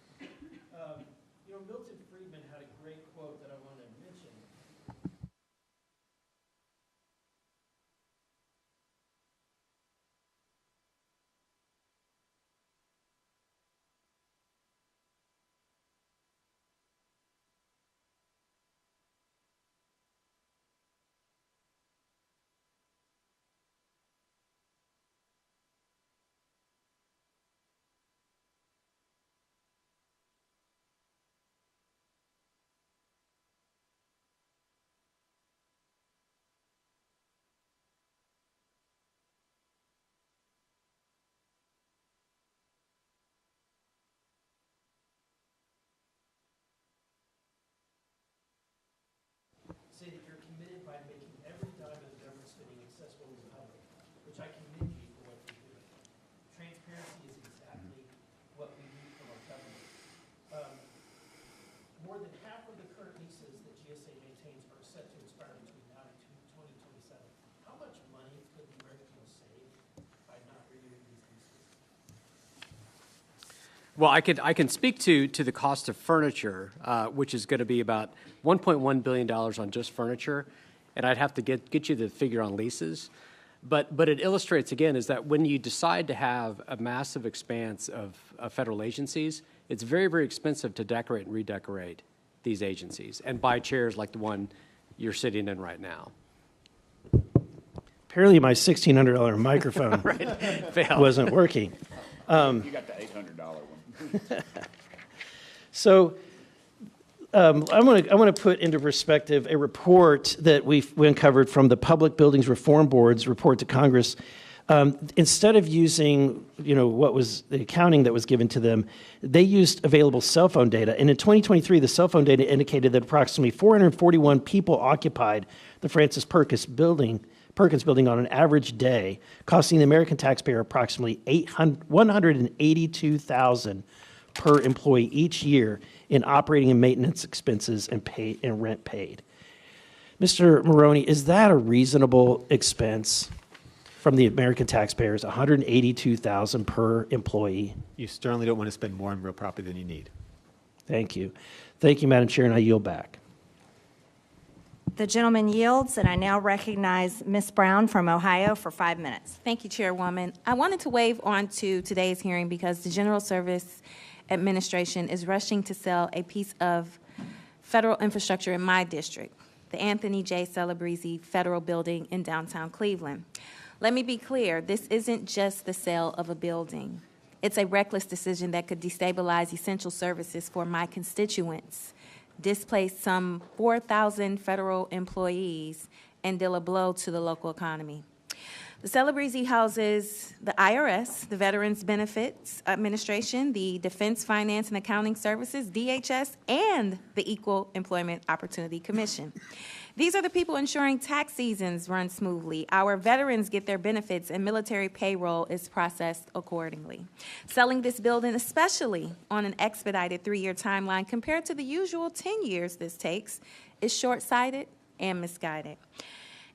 Speaker 12: Milton Friedman had a great quote that I want to mention. Say that you're committed by making every dime of the government spending accessible to the public, which I commend you for what you're doing. Transparency is exactly what we need from our government. More than half of the current leases that GSA maintains are set to expire between now and 2027. How much money could the American people save by not renewing these leases?
Speaker 4: Well, I can speak to the cost of furniture, which is going to be about $1.1 billion on just furniture, and I'd have to get you the figure on leases. But it illustrates, again, is that when you decide to have a massive expanse of federal agencies, it's very, very expensive to decorate and redecorate these agencies and buy chairs like the one you're sitting in right now.
Speaker 12: Apparently my $1,600 microphone wasn't working.
Speaker 9: You got the $800 one.
Speaker 12: So I want to put into perspective a report that we uncovered from the Public Buildings Reform Board's report to Congress. Instead of using, what was the accounting that was given to them, they used available cell phone data. And in 2023, the cell phone data indicated that approximately 441 people occupied the Francis Perkins building on an average day, costing the American taxpayer approximately $182,000 per employee each year in operating and maintenance expenses and rent paid. Mr. Maroney, is that a reasonable expense from the American taxpayers, $182,000 per employee?
Speaker 3: You certainly don't want to spend more on real property than you need.
Speaker 12: Thank you. Thank you, Madam Chair, and I yield back.
Speaker 1: The gentleman yields, and I now recognize Ms. Brown from Ohio for 5 minutes.
Speaker 11: Thank you, Chairwoman. I wanted to wave on to today's hearing because the General Service Administration is rushing to sell a piece of federal infrastructure in my district, the Anthony J. Celebrezzi Federal Building in downtown Cleveland. Let me be clear, this isn't just the sale of a building. It's a reckless decision that could destabilize essential services for my constituents, displace some 4,000 federal employees, and deal a blow to the local economy. The Celebrezzi houses the IRS, the Veterans Benefits Administration, the Defense Finance and Accounting Services, DHS, and the Equal Employment Opportunity Commission. These are the people ensuring tax seasons run smoothly, our veterans get their benefits, and military payroll is processed accordingly. Selling this building, especially on an expedited 3-year timeline compared to the usual 10 years this takes, is short-sighted and misguided.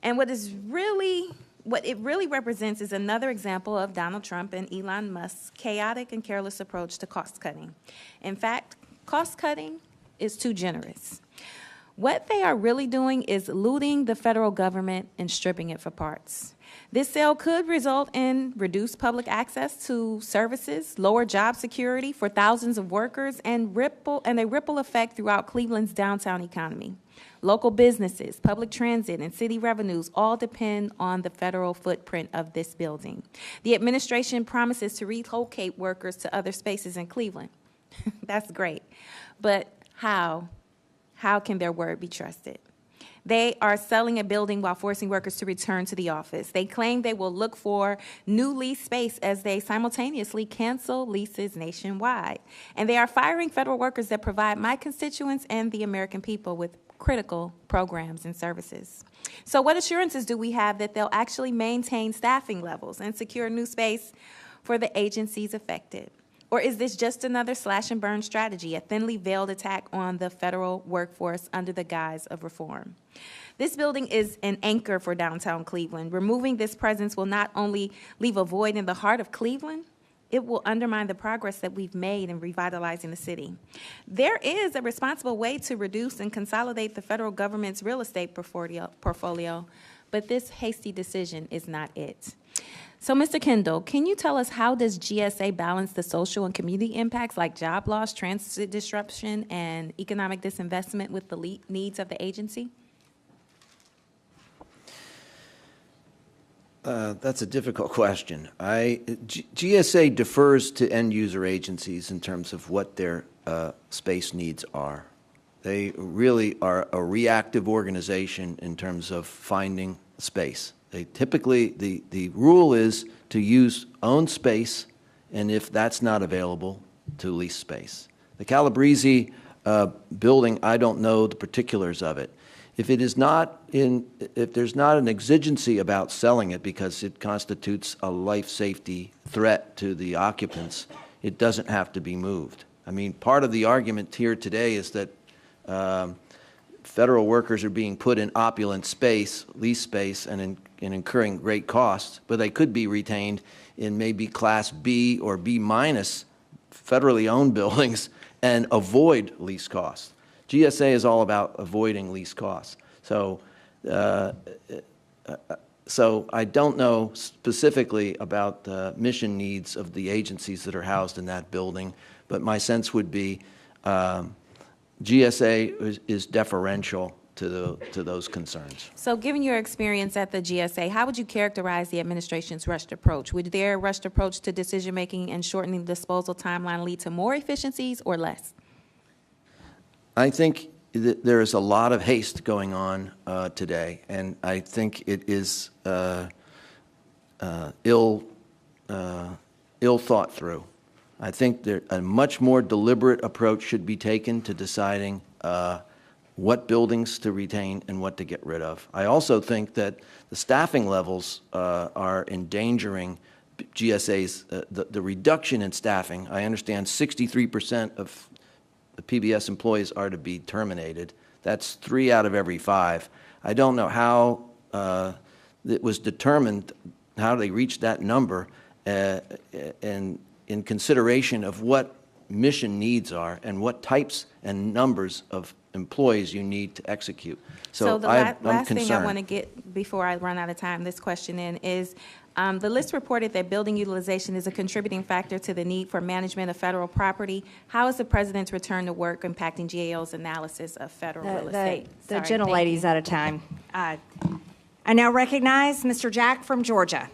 Speaker 11: And what it really represents is another example of Donald Trump and Elon Musk's chaotic and careless approach to cost-cutting. In fact, cost-cutting is too generous. What they are really doing is looting the federal government and stripping it for parts. This sale could result in reduced public access to services, lower job security for thousands of workers, and a ripple effect throughout Cleveland's downtown economy. Local businesses, public transit, and city revenues all depend on the federal footprint of this building. The administration promises to relocate workers to other spaces in Cleveland. That's great. But how? How can their word be trusted? They are selling a building while forcing workers to return to the office. They claim they will look for new lease space as they simultaneously cancel leases nationwide. And they are firing federal workers that provide my constituents and the American people with critical programs and services. So what assurances do we have that they'll actually maintain staffing levels and secure new space for the agencies affected? Or is this just another slash and burn strategy, a thinly veiled attack on the federal workforce under the guise of reform? This building is an anchor for downtown Cleveland. Removing this presence will not only leave a void in the heart of Cleveland, it will undermine the progress that we've made in revitalizing the city. There is a responsible way to reduce and consolidate the federal government's real estate portfolio, but this hasty decision is not it. So, Mr. Kendall, can you tell us how does GSA balance the social and community impacts like job loss, transit disruption, and economic disinvestment with the needs of the agency?
Speaker 5: That's a difficult question. GSA defers to end-user agencies in terms of what their space needs are. They really are a reactive organization in terms of finding space. They typically, the rule is to use own space, and if that's not available, to lease space. The Celebrezzi building, I don't know the particulars of it. If there's not an exigency about selling it because it constitutes a life safety threat to the occupants, it doesn't have to be moved. I mean, part of the argument here today is that federal workers are being put in opulent space, lease space, and incurring great costs, but they could be retained in maybe Class B or B minus federally owned buildings and avoid lease costs. GSA is all about avoiding lease costs. So I don't know specifically about the mission needs of the agencies that are housed in that building, but my sense would be GSA is deferential to those concerns.
Speaker 11: So given your experience at the GSA, how would you characterize the administration's rushed approach? Would their rushed approach to decision-making and shortening the disposal timeline lead to more efficiencies or less?
Speaker 5: I think that there is a lot of haste going on today, and I think it is ill thought through. I think that a much more deliberate approach should be taken to deciding what buildings to retain and what to get rid of. I also think that the staffing levels are endangering GSA's, the reduction in staffing. I understand 63% of the PBS employees are to be terminated. That's 3 out of every 5. I don't know how it was determined, how they reached that number, and in consideration of what mission needs are and what types and numbers of employees you need to execute.
Speaker 13: So the
Speaker 5: I'm
Speaker 13: last thing I
Speaker 5: concerned.
Speaker 13: want to get before I run out of time, this question in is, the list reported that building utilization is a contributing factor to the need for management of federal property. How is the president's return to work impacting GAO's analysis of federal real estate?
Speaker 1: The
Speaker 13: Sorry,
Speaker 1: gentlelady's
Speaker 13: thank you.
Speaker 1: out of time. I now recognize Mr. Jack from Georgia.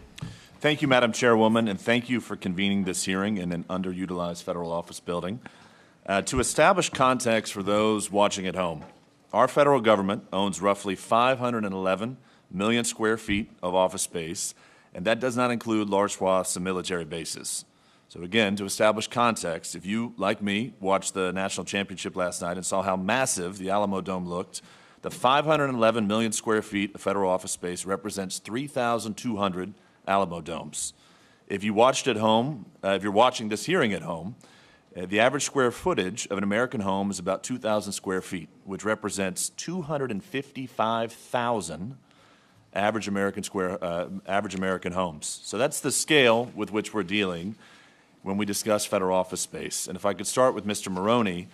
Speaker 14: Thank you, Madam Chairwoman, and thank you for convening this hearing in an underutilized federal office building. To establish context for those watching at home, our federal government owns roughly 511 million square feet of office space, and that does not include large swaths of military bases. So again, to establish context, if you, like me, watched the national championship last night and saw how massive the Alamo Dome looked, the 511 million square feet of federal office space represents 3,200 Alamo Domes. If you watched at home, if you're watching this hearing at home, the average square footage of an American home is about 2,000 square feet, which represents 255,000 average American homes. So that's the scale with which we're dealing when we discuss federal office space. And if I could start with Mr. Maroney,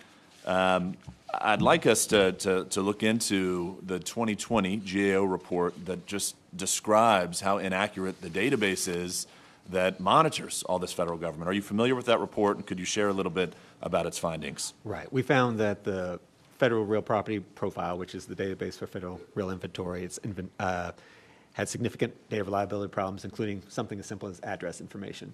Speaker 14: I'd like us to look into the 2020 GAO report that just describes how inaccurate the database is that monitors all this federal government. Are you familiar with that report, and could you share a little bit about its findings?
Speaker 3: Right. We found that the Federal Real Property Profile, which is the database for federal real inventory, had significant data reliability problems, including something as simple as address information.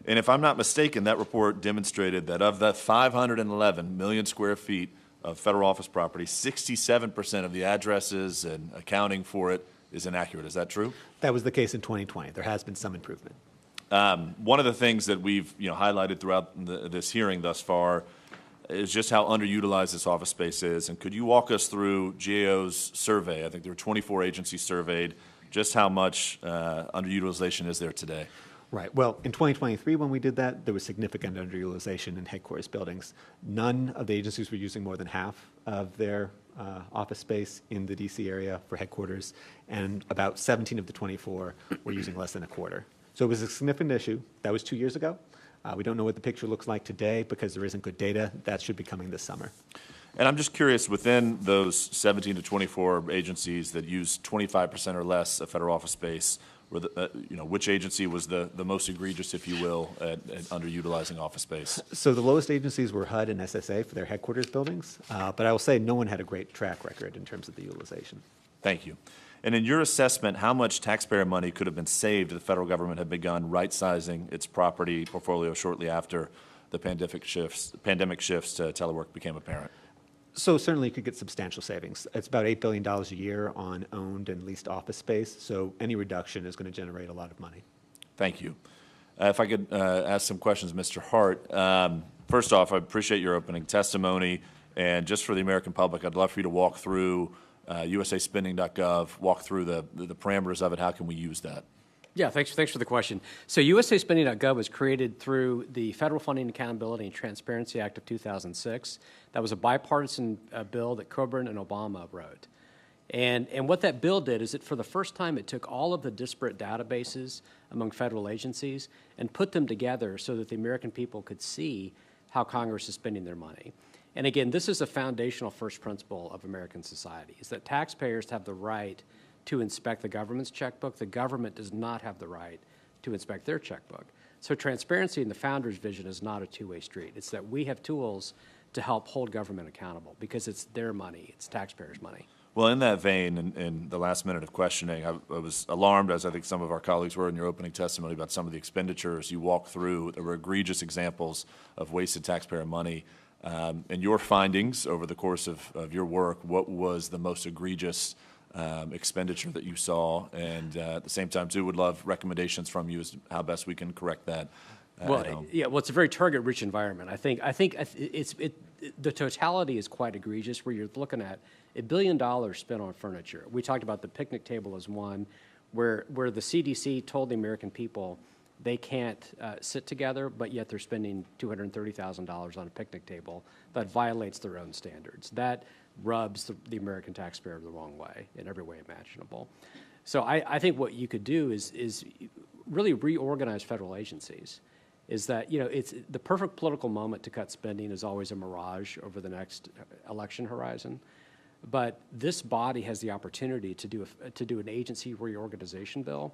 Speaker 14: And if I'm not mistaken, that report demonstrated that of the 511 million square feet of federal office property, 67% of the addresses and accounting for it is inaccurate. Is that true?
Speaker 3: That was the case in 2020. There has been some improvement.
Speaker 14: One of the things that we've highlighted throughout this hearing thus far is just how underutilized this office space is. And could you walk us through GAO's survey? I think there were 24 agencies surveyed. Just how much underutilization is there today?
Speaker 3: Right. Well, in 2023, when we did that, there was significant underutilization in headquarters buildings. None of the agencies were using more than half of their office space in the D.C. area for headquarters, and about 17 of the 24 were using less than a quarter. So it was a significant issue. That was 2 years ago. We don't know what the picture looks like today because there isn't good data. That should be coming this summer.
Speaker 14: And I'm just curious, within those 17 to 24 agencies that use 25% or less of federal office space, which agency was the most egregious, if you will, at underutilizing office space?
Speaker 3: So the lowest agencies were HUD and SSA for their headquarters buildings, but I will say no one had a great track record in terms of the utilization.
Speaker 14: Thank you. And in your assessment, how much taxpayer money could have been saved if the federal government had begun right-sizing its property portfolio shortly after the pandemic shifts to telework became apparent?
Speaker 3: So certainly you could get substantial savings. It's about $8 billion a year on owned and leased office space, so any reduction is going to generate a lot of money.
Speaker 14: Thank you. If I could ask some questions, Mr. Hart. First off, I appreciate your opening testimony, and just for the American public, I'd love for you to walk through usaspending.gov, walk through the parameters of it. How can we use that?
Speaker 4: Yeah, thanks for the question. So usaspending.gov was created through the Federal Funding Accountability and Transparency Act of 2006. That was a bipartisan bill that Coburn and Obama wrote. And what that bill did is that for the first time it took all of the disparate databases among federal agencies and put them together so that the American people could see how Congress is spending their money. And again, this is a foundational first principle of American society, is that taxpayers have the right to inspect the government's checkbook. The government does not have the right to inspect their checkbook. So transparency in the founder's vision is not a two-way street. It's that we have tools to help hold government accountable because it's their money, it's taxpayers' money.
Speaker 14: Well, in that vein, in the last minute of questioning, I was alarmed, as I think some of our colleagues were in your opening testimony, about some of the expenditures you walked through. There were egregious examples of wasted taxpayer money. In your findings over the course of your work, what was the most egregious expenditure that you saw? And at the same time, too, would love recommendations from you as to how best we can correct that at home.
Speaker 4: Yeah, well, it's a very target-rich environment. I think the totality is quite egregious, where you're looking at $1 billion spent on furniture. We talked about the picnic table as one, where the CDC told the American people they can't sit together, but yet they're spending $230,000 on a picnic table. That violates their own standards. That rubs the American taxpayer the wrong way in every way imaginable. So I think what you could do is really reorganize federal agencies. Is that, it's the perfect political moment to cut spending is always a mirage over the next election horizon. But this body has the opportunity to do an agency reorganization bill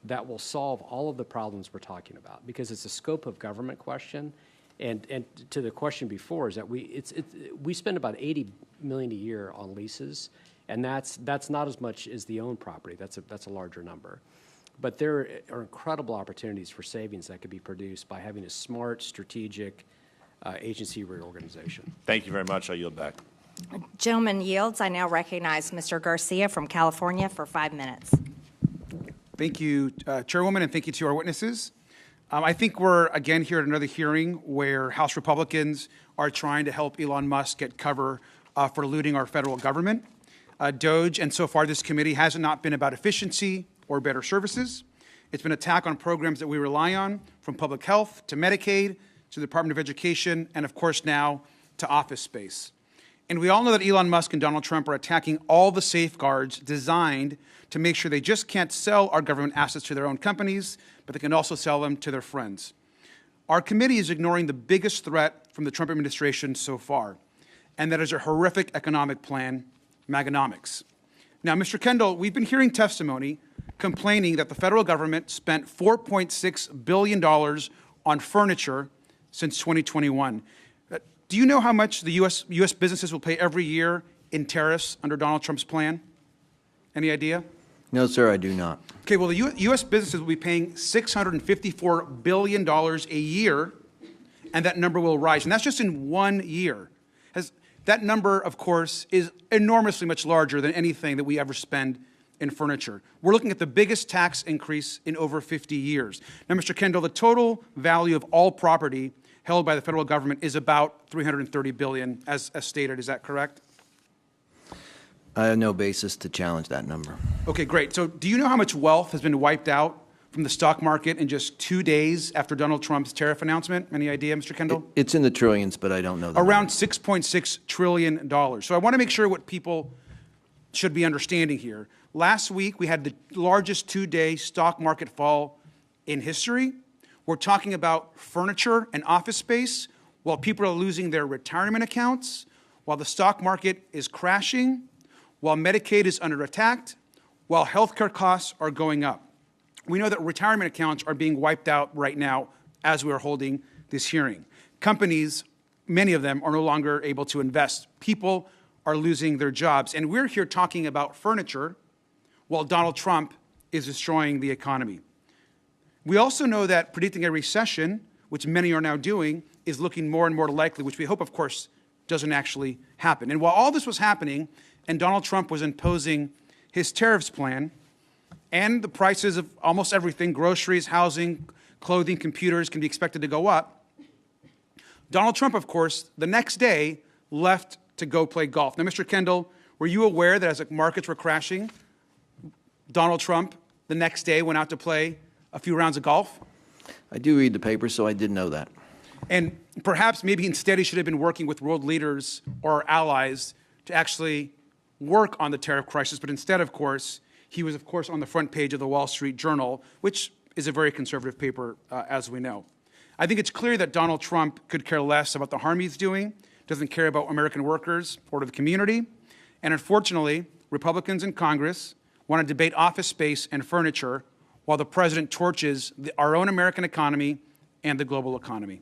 Speaker 4: that will solve all of the problems we're talking about, because it's a scope of government question. And to the question before is that we spend about $80 million a year on leases, and that's not as much as the owned property. That's a larger number. But there are incredible opportunities for savings that could be produced by having a smart, strategic agency reorganization.
Speaker 14: Thank you very much. I yield back.
Speaker 1: Gentleman yields. I now recognize Mr. Garcia from California for 5 minutes.
Speaker 15: Thank you, Chairwoman, and thank you to our witnesses. I think we're again here at another hearing where House Republicans are trying to help Elon Musk get cover for looting our federal government. DOGE, and so far this committee, has not been about efficiency or better services. It's been an attack on programs that we rely on, from public health to Medicaid to the Department of Education, and of course now to office space. And we all know that Elon Musk and Donald Trump are attacking all the safeguards designed to make sure they just can't sell our government assets to their own companies, but they can also sell them to their friends. Our committee is ignoring the biggest threat from the Trump administration so far, and that is a horrific economic plan, Maganomics. Now, Mr. Kendall, we've been hearing testimony complaining that the federal government spent $4.6 billion on furniture since 2021. Do you know how much the U.S. businesses will pay every year in tariffs under Donald Trump's plan? Any idea?
Speaker 5: No, sir, I do not.
Speaker 15: Okay, well, the U.S. businesses will be paying $654 billion a year, and that number will rise. And that's just in 1 year. That number, of course, is enormously much larger than anything that we ever spend in furniture. We're looking at the biggest tax increase in over 50 years. Now, Mr. Kendall, the total value of all property held by the federal government is about $330 billion, as stated. Is that correct?
Speaker 5: I have no basis to challenge that number.
Speaker 15: Okay, great. So do you know how much wealth has been wiped out from the stock market in just 2 days after Donald Trump's tariff announcement? Any idea, Mr. Kendall?
Speaker 5: It's in the trillions, but I don't know.
Speaker 15: Around $6.6 trillion. So I want to make sure what people should be understanding here. Last week, we had the largest 2-day stock market fall in history. We're talking about furniture and office space while people are losing their retirement accounts, while the stock market is crashing, while Medicaid is under attack, while healthcare costs are going up. We know that retirement accounts are being wiped out right now as we are holding this hearing. Companies, many of them, are no longer able to invest. People are losing their jobs. And we're here talking about furniture while Donald Trump is destroying the economy. We also know that predicting a recession, which many are now doing, is looking more and more likely, which we hope, of course, doesn't actually happen. And while all this was happening and Donald Trump was imposing his tariffs plan, and the prices of almost everything, groceries, housing, clothing, computers, can be expected to go up, Donald Trump, of course, the next day left to go play golf. Now, Mr. Kendall, were you aware that as the markets were crashing, Donald Trump the next day went out to play a few rounds of golf?
Speaker 5: I do read the paper, so I did know that.
Speaker 15: And perhaps maybe instead he should have been working with world leaders or allies to actually work on the tariff crisis. But instead, of course, he was, of course, on the front page of the Wall Street Journal, which is a very conservative paper, as we know. I think it's clear that Donald Trump could care less about the harm he's doing, doesn't care about American workers or the community. And unfortunately, Republicans in Congress want to debate office space and furniture while the president torches our own American economy and the global economy.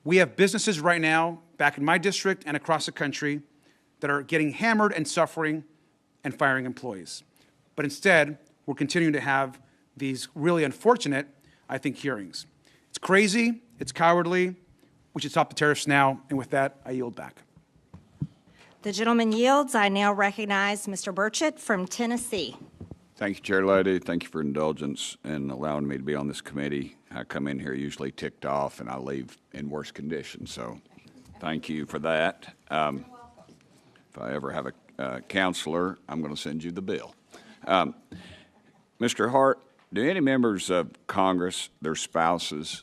Speaker 15: We have businesses right now, back in my district and across the country, that are getting hammered and suffering and firing employees. But instead, we're continuing to have these really unfortunate, I think, hearings. It's crazy, it's cowardly, We should stop the tariffs now. And with that, I yield back.
Speaker 1: The gentleman yields. I now recognize Mr. Burchett from Tennessee.
Speaker 16: Thank you, Chair Lady. Thank you for indulgence and allowing me to be on this committee. I come in here usually ticked off, and I leave in worse condition. So thank you for that. If I ever have a counselor, I'm going to send you the bill. Mr. Hart, do any members of Congress, their spouses,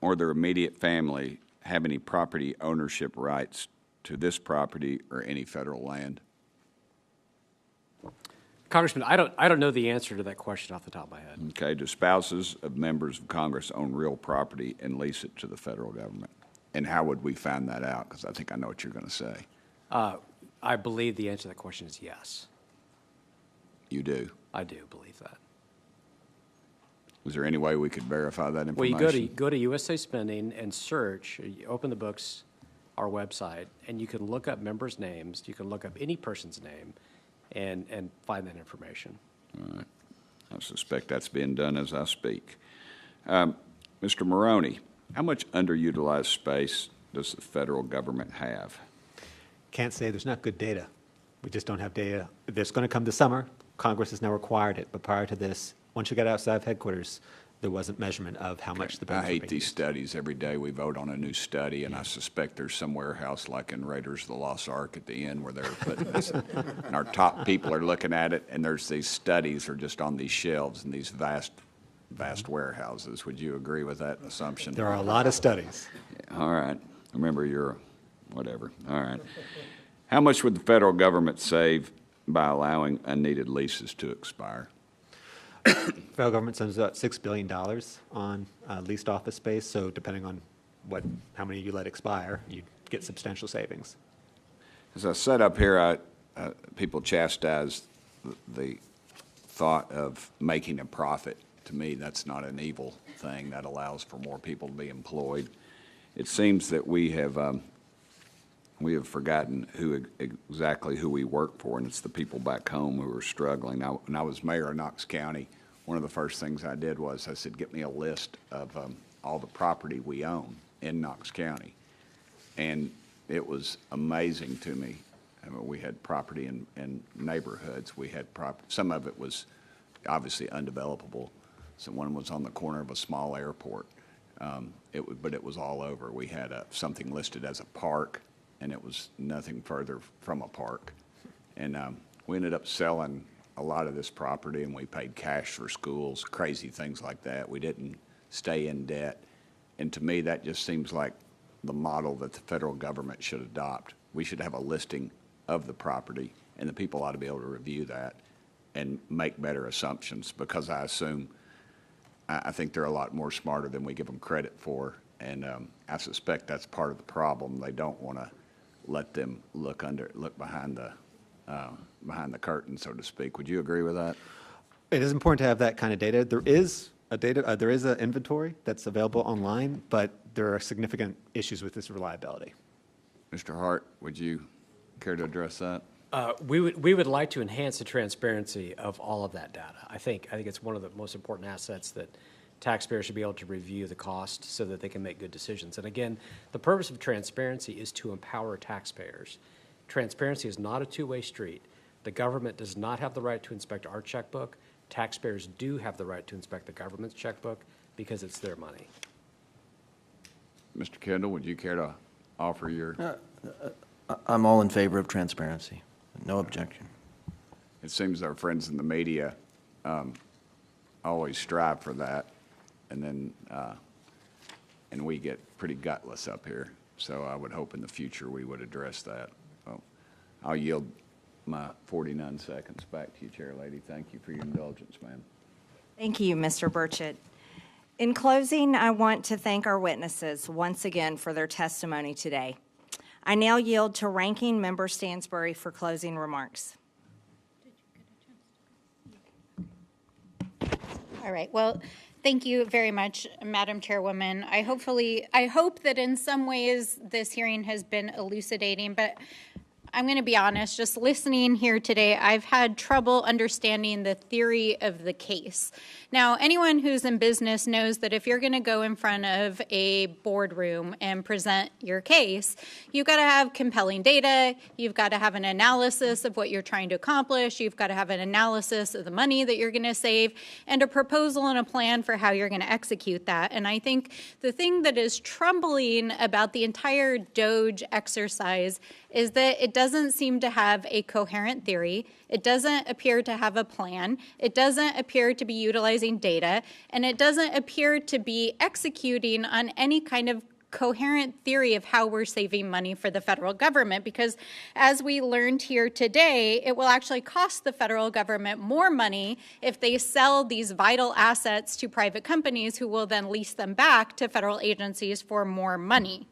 Speaker 16: or their immediate family have any property ownership rights to this property or any federal land?
Speaker 4: Congressman, I don't know the answer to that question off the top of my head.
Speaker 16: Okay, do spouses of members of Congress own real property and lease it to the federal government? And how would we find that out? Because I think I know what you're going to say.
Speaker 4: I believe the answer to that question is yes.
Speaker 16: You do?
Speaker 4: I do believe that.
Speaker 16: Was there any way we could verify that
Speaker 4: Well,
Speaker 16: information?
Speaker 4: you go to USA Spending and search, you open the books, our website, and you can look up members' names, you can look up any person's name, and find that information.
Speaker 16: All right. I suspect that's being done as I speak. Mr. Maroney, how much underutilized space does the federal government have?
Speaker 3: Can't say. There's not good data. We just don't have data. It's going to come this summer. Congress has now required it, but prior to this, once you got outside of headquarters, there wasn't measurement of how much the
Speaker 16: I
Speaker 3: buildings were
Speaker 16: hate
Speaker 3: being
Speaker 16: these
Speaker 3: used.
Speaker 16: studies. Every day we vote on a new study, and I suspect there's some warehouse like in Raiders of the Lost Ark at the end where they're putting this, and our top people are looking at it, and there's these studies are just on these shelves in these vast warehouses. Would you agree with that assumption?
Speaker 3: There are a lot of studies.
Speaker 16: All right. Remember, you're whatever. All right. How much would the federal government save by allowing unneeded leases to expire?
Speaker 3: Federal government spends about $6 billion on leased office space, so depending on how many you let expire, you get substantial savings.
Speaker 16: As I sat up here, people chastise the thought of making a profit. To me, that's not an evil thing. That allows for more people to be employed. It seems that we have forgotten exactly who we work for, and it's the people back home who are struggling. Now, when I was mayor of Knox County, one of the first things I did was I said, get me a list of all the property we own in Knox County. And it was amazing to me. I mean, we had property in neighborhoods. We had some of it was obviously undevelopable. So one was on the corner of a small airport. But it was all over. We had something listed as a park, and it was nothing further from a park. And we ended up selling a lot of this property, and we paid cash for schools, crazy things like that. We didn't stay in debt. And to me, that just seems like the model that the federal government should adopt. We should have a listing of the property, and the people ought to be able to review that and make better assumptions, because I think they're a lot more smarter than we give them credit for. And I suspect that's part of the problem. They don't want to let them look behind the curtain, so to speak. Would you agree with that?
Speaker 3: It is important to have that kind of data. There is an inventory that's available online, but there are significant issues with its reliability.
Speaker 16: Mr. Hart, would you care to address that?
Speaker 4: We would like to enhance the transparency of all of that data. I think it's one of the most important assets that taxpayers should be able to review the cost so that they can make good decisions. And again, the purpose of transparency is to empower taxpayers. Transparency is not a two-way street. The government does not have the right to inspect our checkbook. Taxpayers do have the right to inspect the government's checkbook because it's their money.
Speaker 16: Mr. Kendall, would you care to offer your?
Speaker 17: I'm all in favor of transparency. No objection.
Speaker 16: It seems our friends in the media always strive for that, and then and we get pretty gutless up here. So I would hope in the future we would address that. Well, I'll yield my 49 seconds back to you, Chair Lady. Thank you for your indulgence, ma'am.
Speaker 1: Thank you, Mr. Burchett. In closing, I want to thank our witnesses once again for their testimony today. I now yield to Ranking Member Stansbury for closing remarks.
Speaker 2: All right. Well, thank you very much, Madam Chairwoman. I hope that in some ways this hearing has been elucidating, but I'm going to be honest, just listening here today, I've had trouble understanding the theory of the case. Now, anyone who's in business knows that if you're going to go in front of a boardroom and present your case, you've got to have compelling data, you've got to have an analysis of what you're trying to accomplish, you've got to have an analysis of the money that you're going to save, and a proposal and a plan for how you're going to execute that. And I think the thing that is troubling about the entire DOGE exercise is that it doesn't seem to have a coherent theory. It doesn't appear to have a plan. It doesn't appear to be utilizing data. And it doesn't appear to be executing on any kind of coherent theory of how we're saving money for the federal government, because as we learned here today, it will actually cost the federal government more money if they sell these vital assets to private companies who will then lease them back to federal agencies for more money.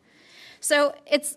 Speaker 2: So it's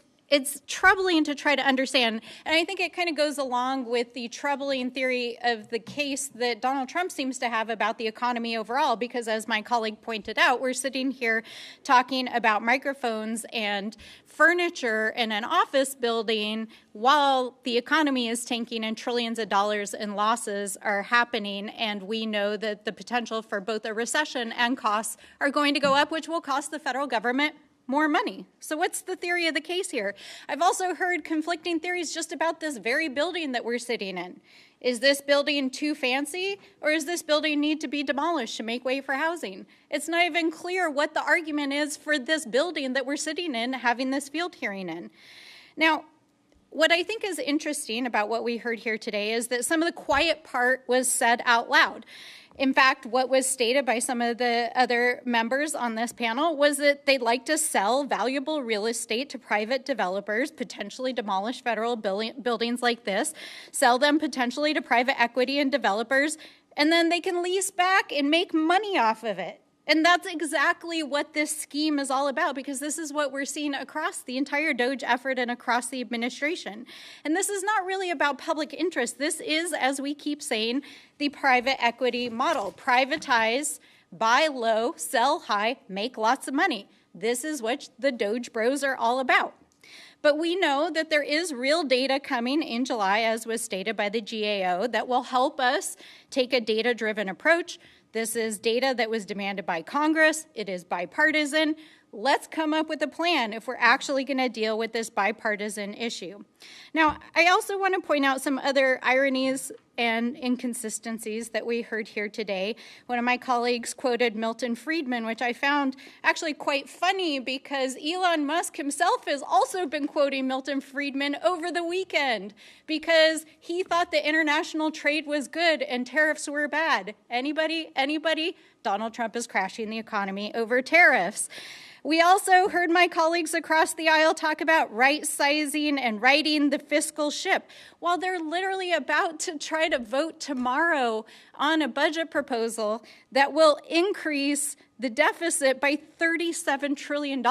Speaker 2: troubling to try to understand, and I think it kind of goes along with the troubling theory of the case that Donald Trump seems to have about the economy overall, because as my colleague pointed out, we're sitting here talking about microphones and furniture in an office building while the economy is tanking and trillions of dollars in losses are happening, and we know that the potential for both a recession and costs are going to go up, which will cost the federal government more money. So what's the theory of the case here? I've also heard conflicting theories just about this very building that we're sitting in. Is this building too fancy, or does this building need to be demolished to make way for housing? It's not even clear what the argument is for this building that we're sitting in, having this field hearing in. Now, what I think is interesting about what we heard here today is that some of the quiet part was said out loud. In fact, what was stated by some of the other members on this panel was that they'd like to sell valuable real estate to private developers, potentially demolish federal buildings like this, sell them potentially to private equity and developers, and then they can lease back and make money off of it. And that's exactly what this scheme is all about, because this is what we're seeing across the entire DOGE effort and across the administration. And this is not really about public interest. This is, as we keep saying, the private equity model. Privatize, buy low, sell high, make lots of money. This is what the DOGE bros are all about. But we know that there is real data coming in July, as was stated by the GAO, that will help us take a data-driven approach. This is data that was demanded by Congress. It is bipartisan. Let's come up with a plan if we're actually going to deal with this bipartisan issue. Now, I also want to point out some other ironies and inconsistencies that we heard here today. One of my colleagues quoted Milton Friedman, which I found actually quite funny because Elon Musk himself has also been quoting Milton Friedman over the weekend because he thought that international trade was good and tariffs were bad. Anybody? Donald Trump is crashing the economy over tariffs. We also heard my colleagues across the aisle talk about right-sizing and righting the fiscal ship, while they're literally about to try to vote tomorrow on a budget proposal that will increase the deficit by $37 trillion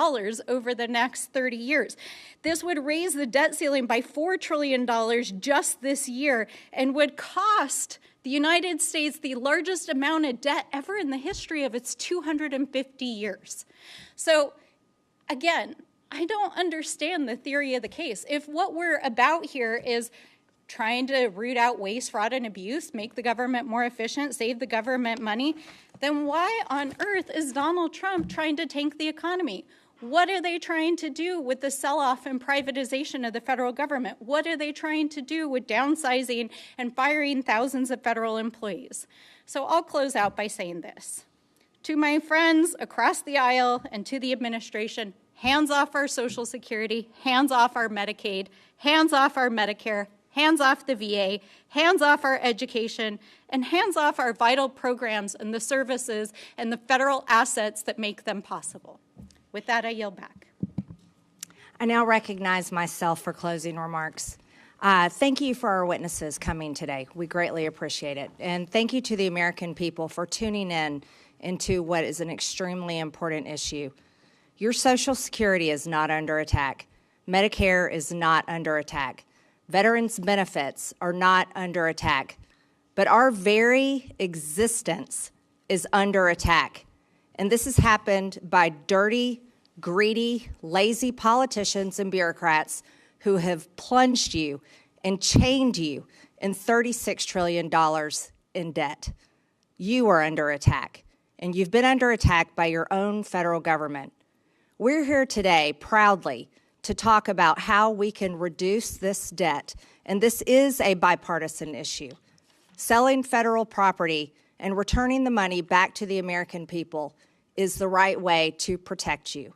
Speaker 2: over the next 30 years. This would raise the debt ceiling by $4 trillion just this year and would cost the United States the largest amount of debt ever in the history of its 250 years. So, again, I don't understand the theory of the case. If what we're about here is trying to root out waste, fraud, and abuse, make the government more efficient, save the government money, then why on earth is Donald Trump trying to tank the economy? What are they trying to do with the sell-off and privatization of the federal government? What are they trying to do with downsizing and firing thousands of federal employees? So I'll close out by saying this. To my friends across the aisle and to the administration, hands off our Social Security, hands off our Medicaid, hands off our Medicare, hands off the VA, hands off our education, and hands off our vital programs and the services and the federal assets that make them possible. With that, I yield back.
Speaker 1: I now recognize myself for closing remarks. Thank you for our witnesses coming today. We greatly appreciate it. And thank you to the American people for tuning in into what is an extremely important issue. Your Social Security is not under attack. Medicare is not under attack. Veterans' benefits are not under attack. But our very existence is under attack. And this has happened by dirty, greedy, lazy politicians and bureaucrats who have plunged you and chained you in $36 trillion in debt. You are under attack, and you've been under attack by your own federal government. We're here today proudly to talk about how we can reduce this debt, and this is a bipartisan issue. Selling federal property and returning the money back to the American people is the right way to protect you.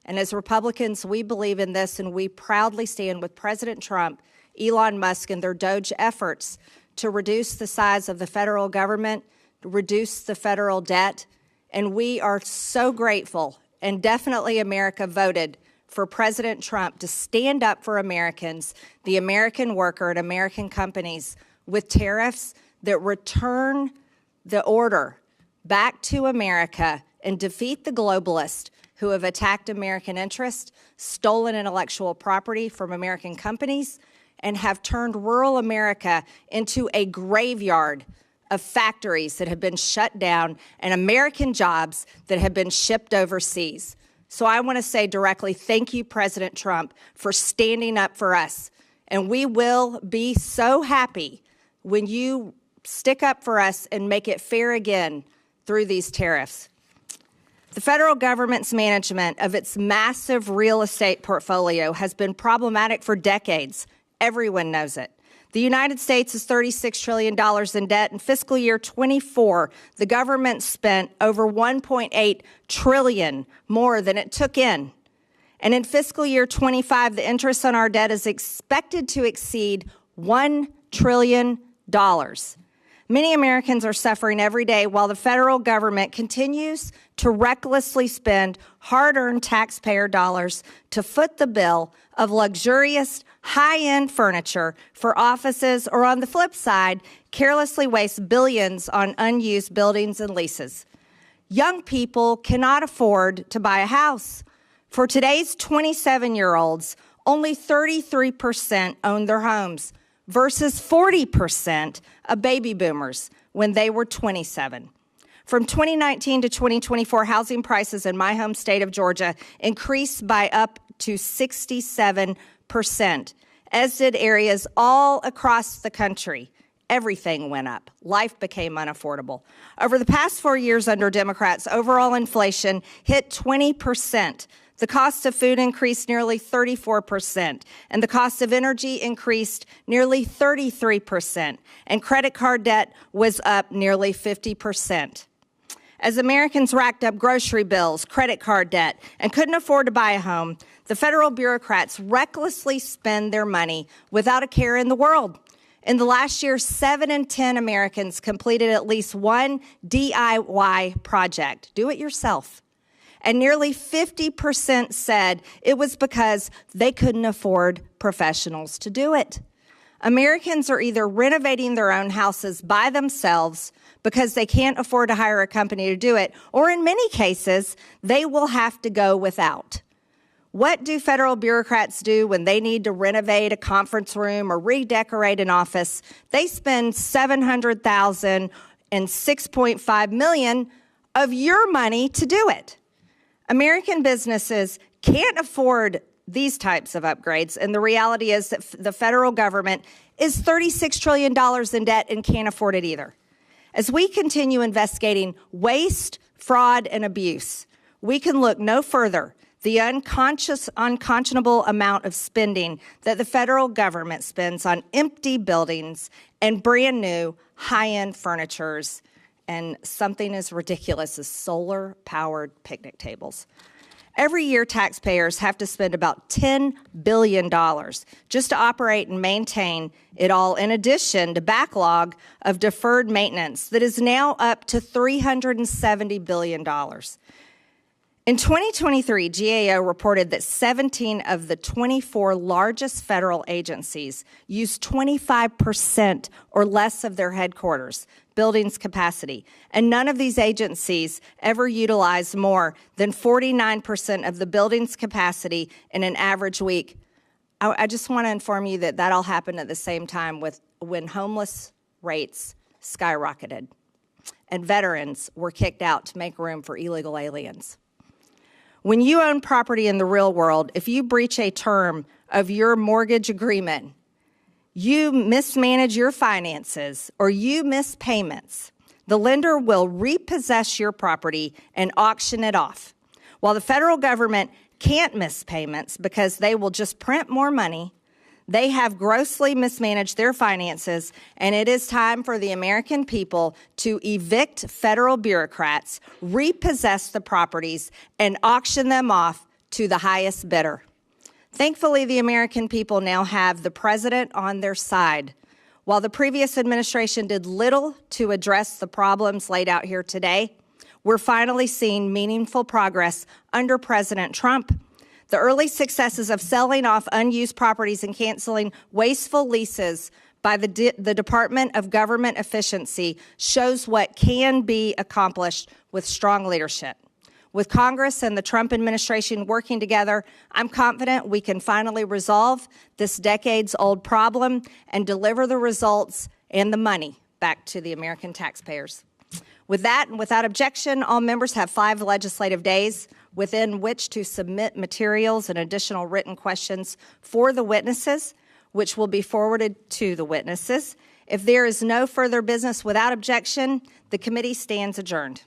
Speaker 1: And as Republicans, we believe in this, and we proudly stand with President Trump, Elon Musk, and their DOGE efforts to reduce the size of the federal government, reduce the federal debt, and we are so grateful, and definitely America voted for President Trump to stand up for Americans, the American worker, and American companies with tariffs that return the order back to America and defeat the globalists who have attacked American interests, stolen intellectual property from American companies, and have turned rural America into a graveyard of factories that have been shut down and American jobs that have been shipped overseas. So I want to say directly, thank you, President Trump, for standing up for us. And we will be so happy when you stick up for us and make it fair again through these tariffs. The federal government's management of its massive real estate portfolio has been problematic for decades. Everyone knows it. The United States is $36 trillion in debt. In fiscal year 24, the government spent over $1.8 trillion more than it took in. And in fiscal year 25, the interest on our debt is expected to exceed $1 trillion. Many Americans are suffering every day while the federal government continues to recklessly spend hard-earned taxpayer dollars to foot the bill of luxurious, high-end furniture for offices, or on the flip side, carelessly waste billions on unused buildings and leases. Young people cannot afford to buy a house. For today's 27-year-olds, only 33% own their homes versus 40% of baby boomers when they were 27. From 2019 to 2024, housing prices in my home state of Georgia increased by up to 67%, as did areas all across the country. Everything went up. Life became unaffordable. Over the past 4 years under Democrats, overall inflation hit 20%. The cost of food increased nearly 34%, and the cost of energy increased nearly 33%, and credit card debt was up nearly 50%. As Americans racked up grocery bills, credit card debt, and couldn't afford to buy a home, the federal bureaucrats recklessly spend their money without a care in the world. In the last year, 7 in 10 Americans completed at least one DIY project, do it yourself. And nearly 50% said it was because they couldn't afford professionals to do it. Americans are either renovating their own houses by themselves because they can't afford to hire a company to do it, or in many cases, they will have to go without. What do federal bureaucrats do when they need to renovate a conference room or redecorate an office? They spend $700,000 and $6.5 million of your money to do it. American businesses can't afford these types of upgrades, and the reality is that the federal government is $36 trillion in debt and can't afford it either. As we continue investigating waste, fraud, and abuse, we can look no further. The unconscionable amount of spending that the federal government spends on empty buildings and brand new high-end furnitures, and something as ridiculous as solar-powered picnic tables. Every year, taxpayers have to spend about $10 billion just to operate and maintain it all, in addition to backlog of deferred maintenance that is now up to $370 billion. In 2023, GAO reported that 17 of the 24 largest federal agencies used 25% or less of their headquarters buildings capacity, and none of these agencies ever utilized more than 49% of the building's capacity in an average week. I just want to inform you that all happened at the same time when homeless rates skyrocketed and veterans were kicked out to make room for illegal aliens. When you own property in the real world, if you breach a term of your mortgage agreement, you mismanage your finances, or you miss payments, the lender will repossess your property and auction it off. While the federal government can't miss payments because they will just print more money, they have grossly mismanaged their finances, and it is time for the American people to evict federal bureaucrats, repossess the properties, and auction them off to the highest bidder. Thankfully, the American people now have the president on their side. While the previous administration did little to address the problems laid out here today, we're finally seeing meaningful progress under President Trump. The early successes of selling off unused properties and canceling wasteful leases by the Department of Government Efficiency shows what can be accomplished with strong leadership. With Congress and the Trump administration working together, I'm confident we can finally resolve this decades-old problem and deliver the results and the money back to the American taxpayers. With that, and without objection, all members have 5 legislative days within which to submit materials and additional written questions for the witnesses, which will be forwarded to the witnesses. If there is no further business without objection, the committee stands adjourned.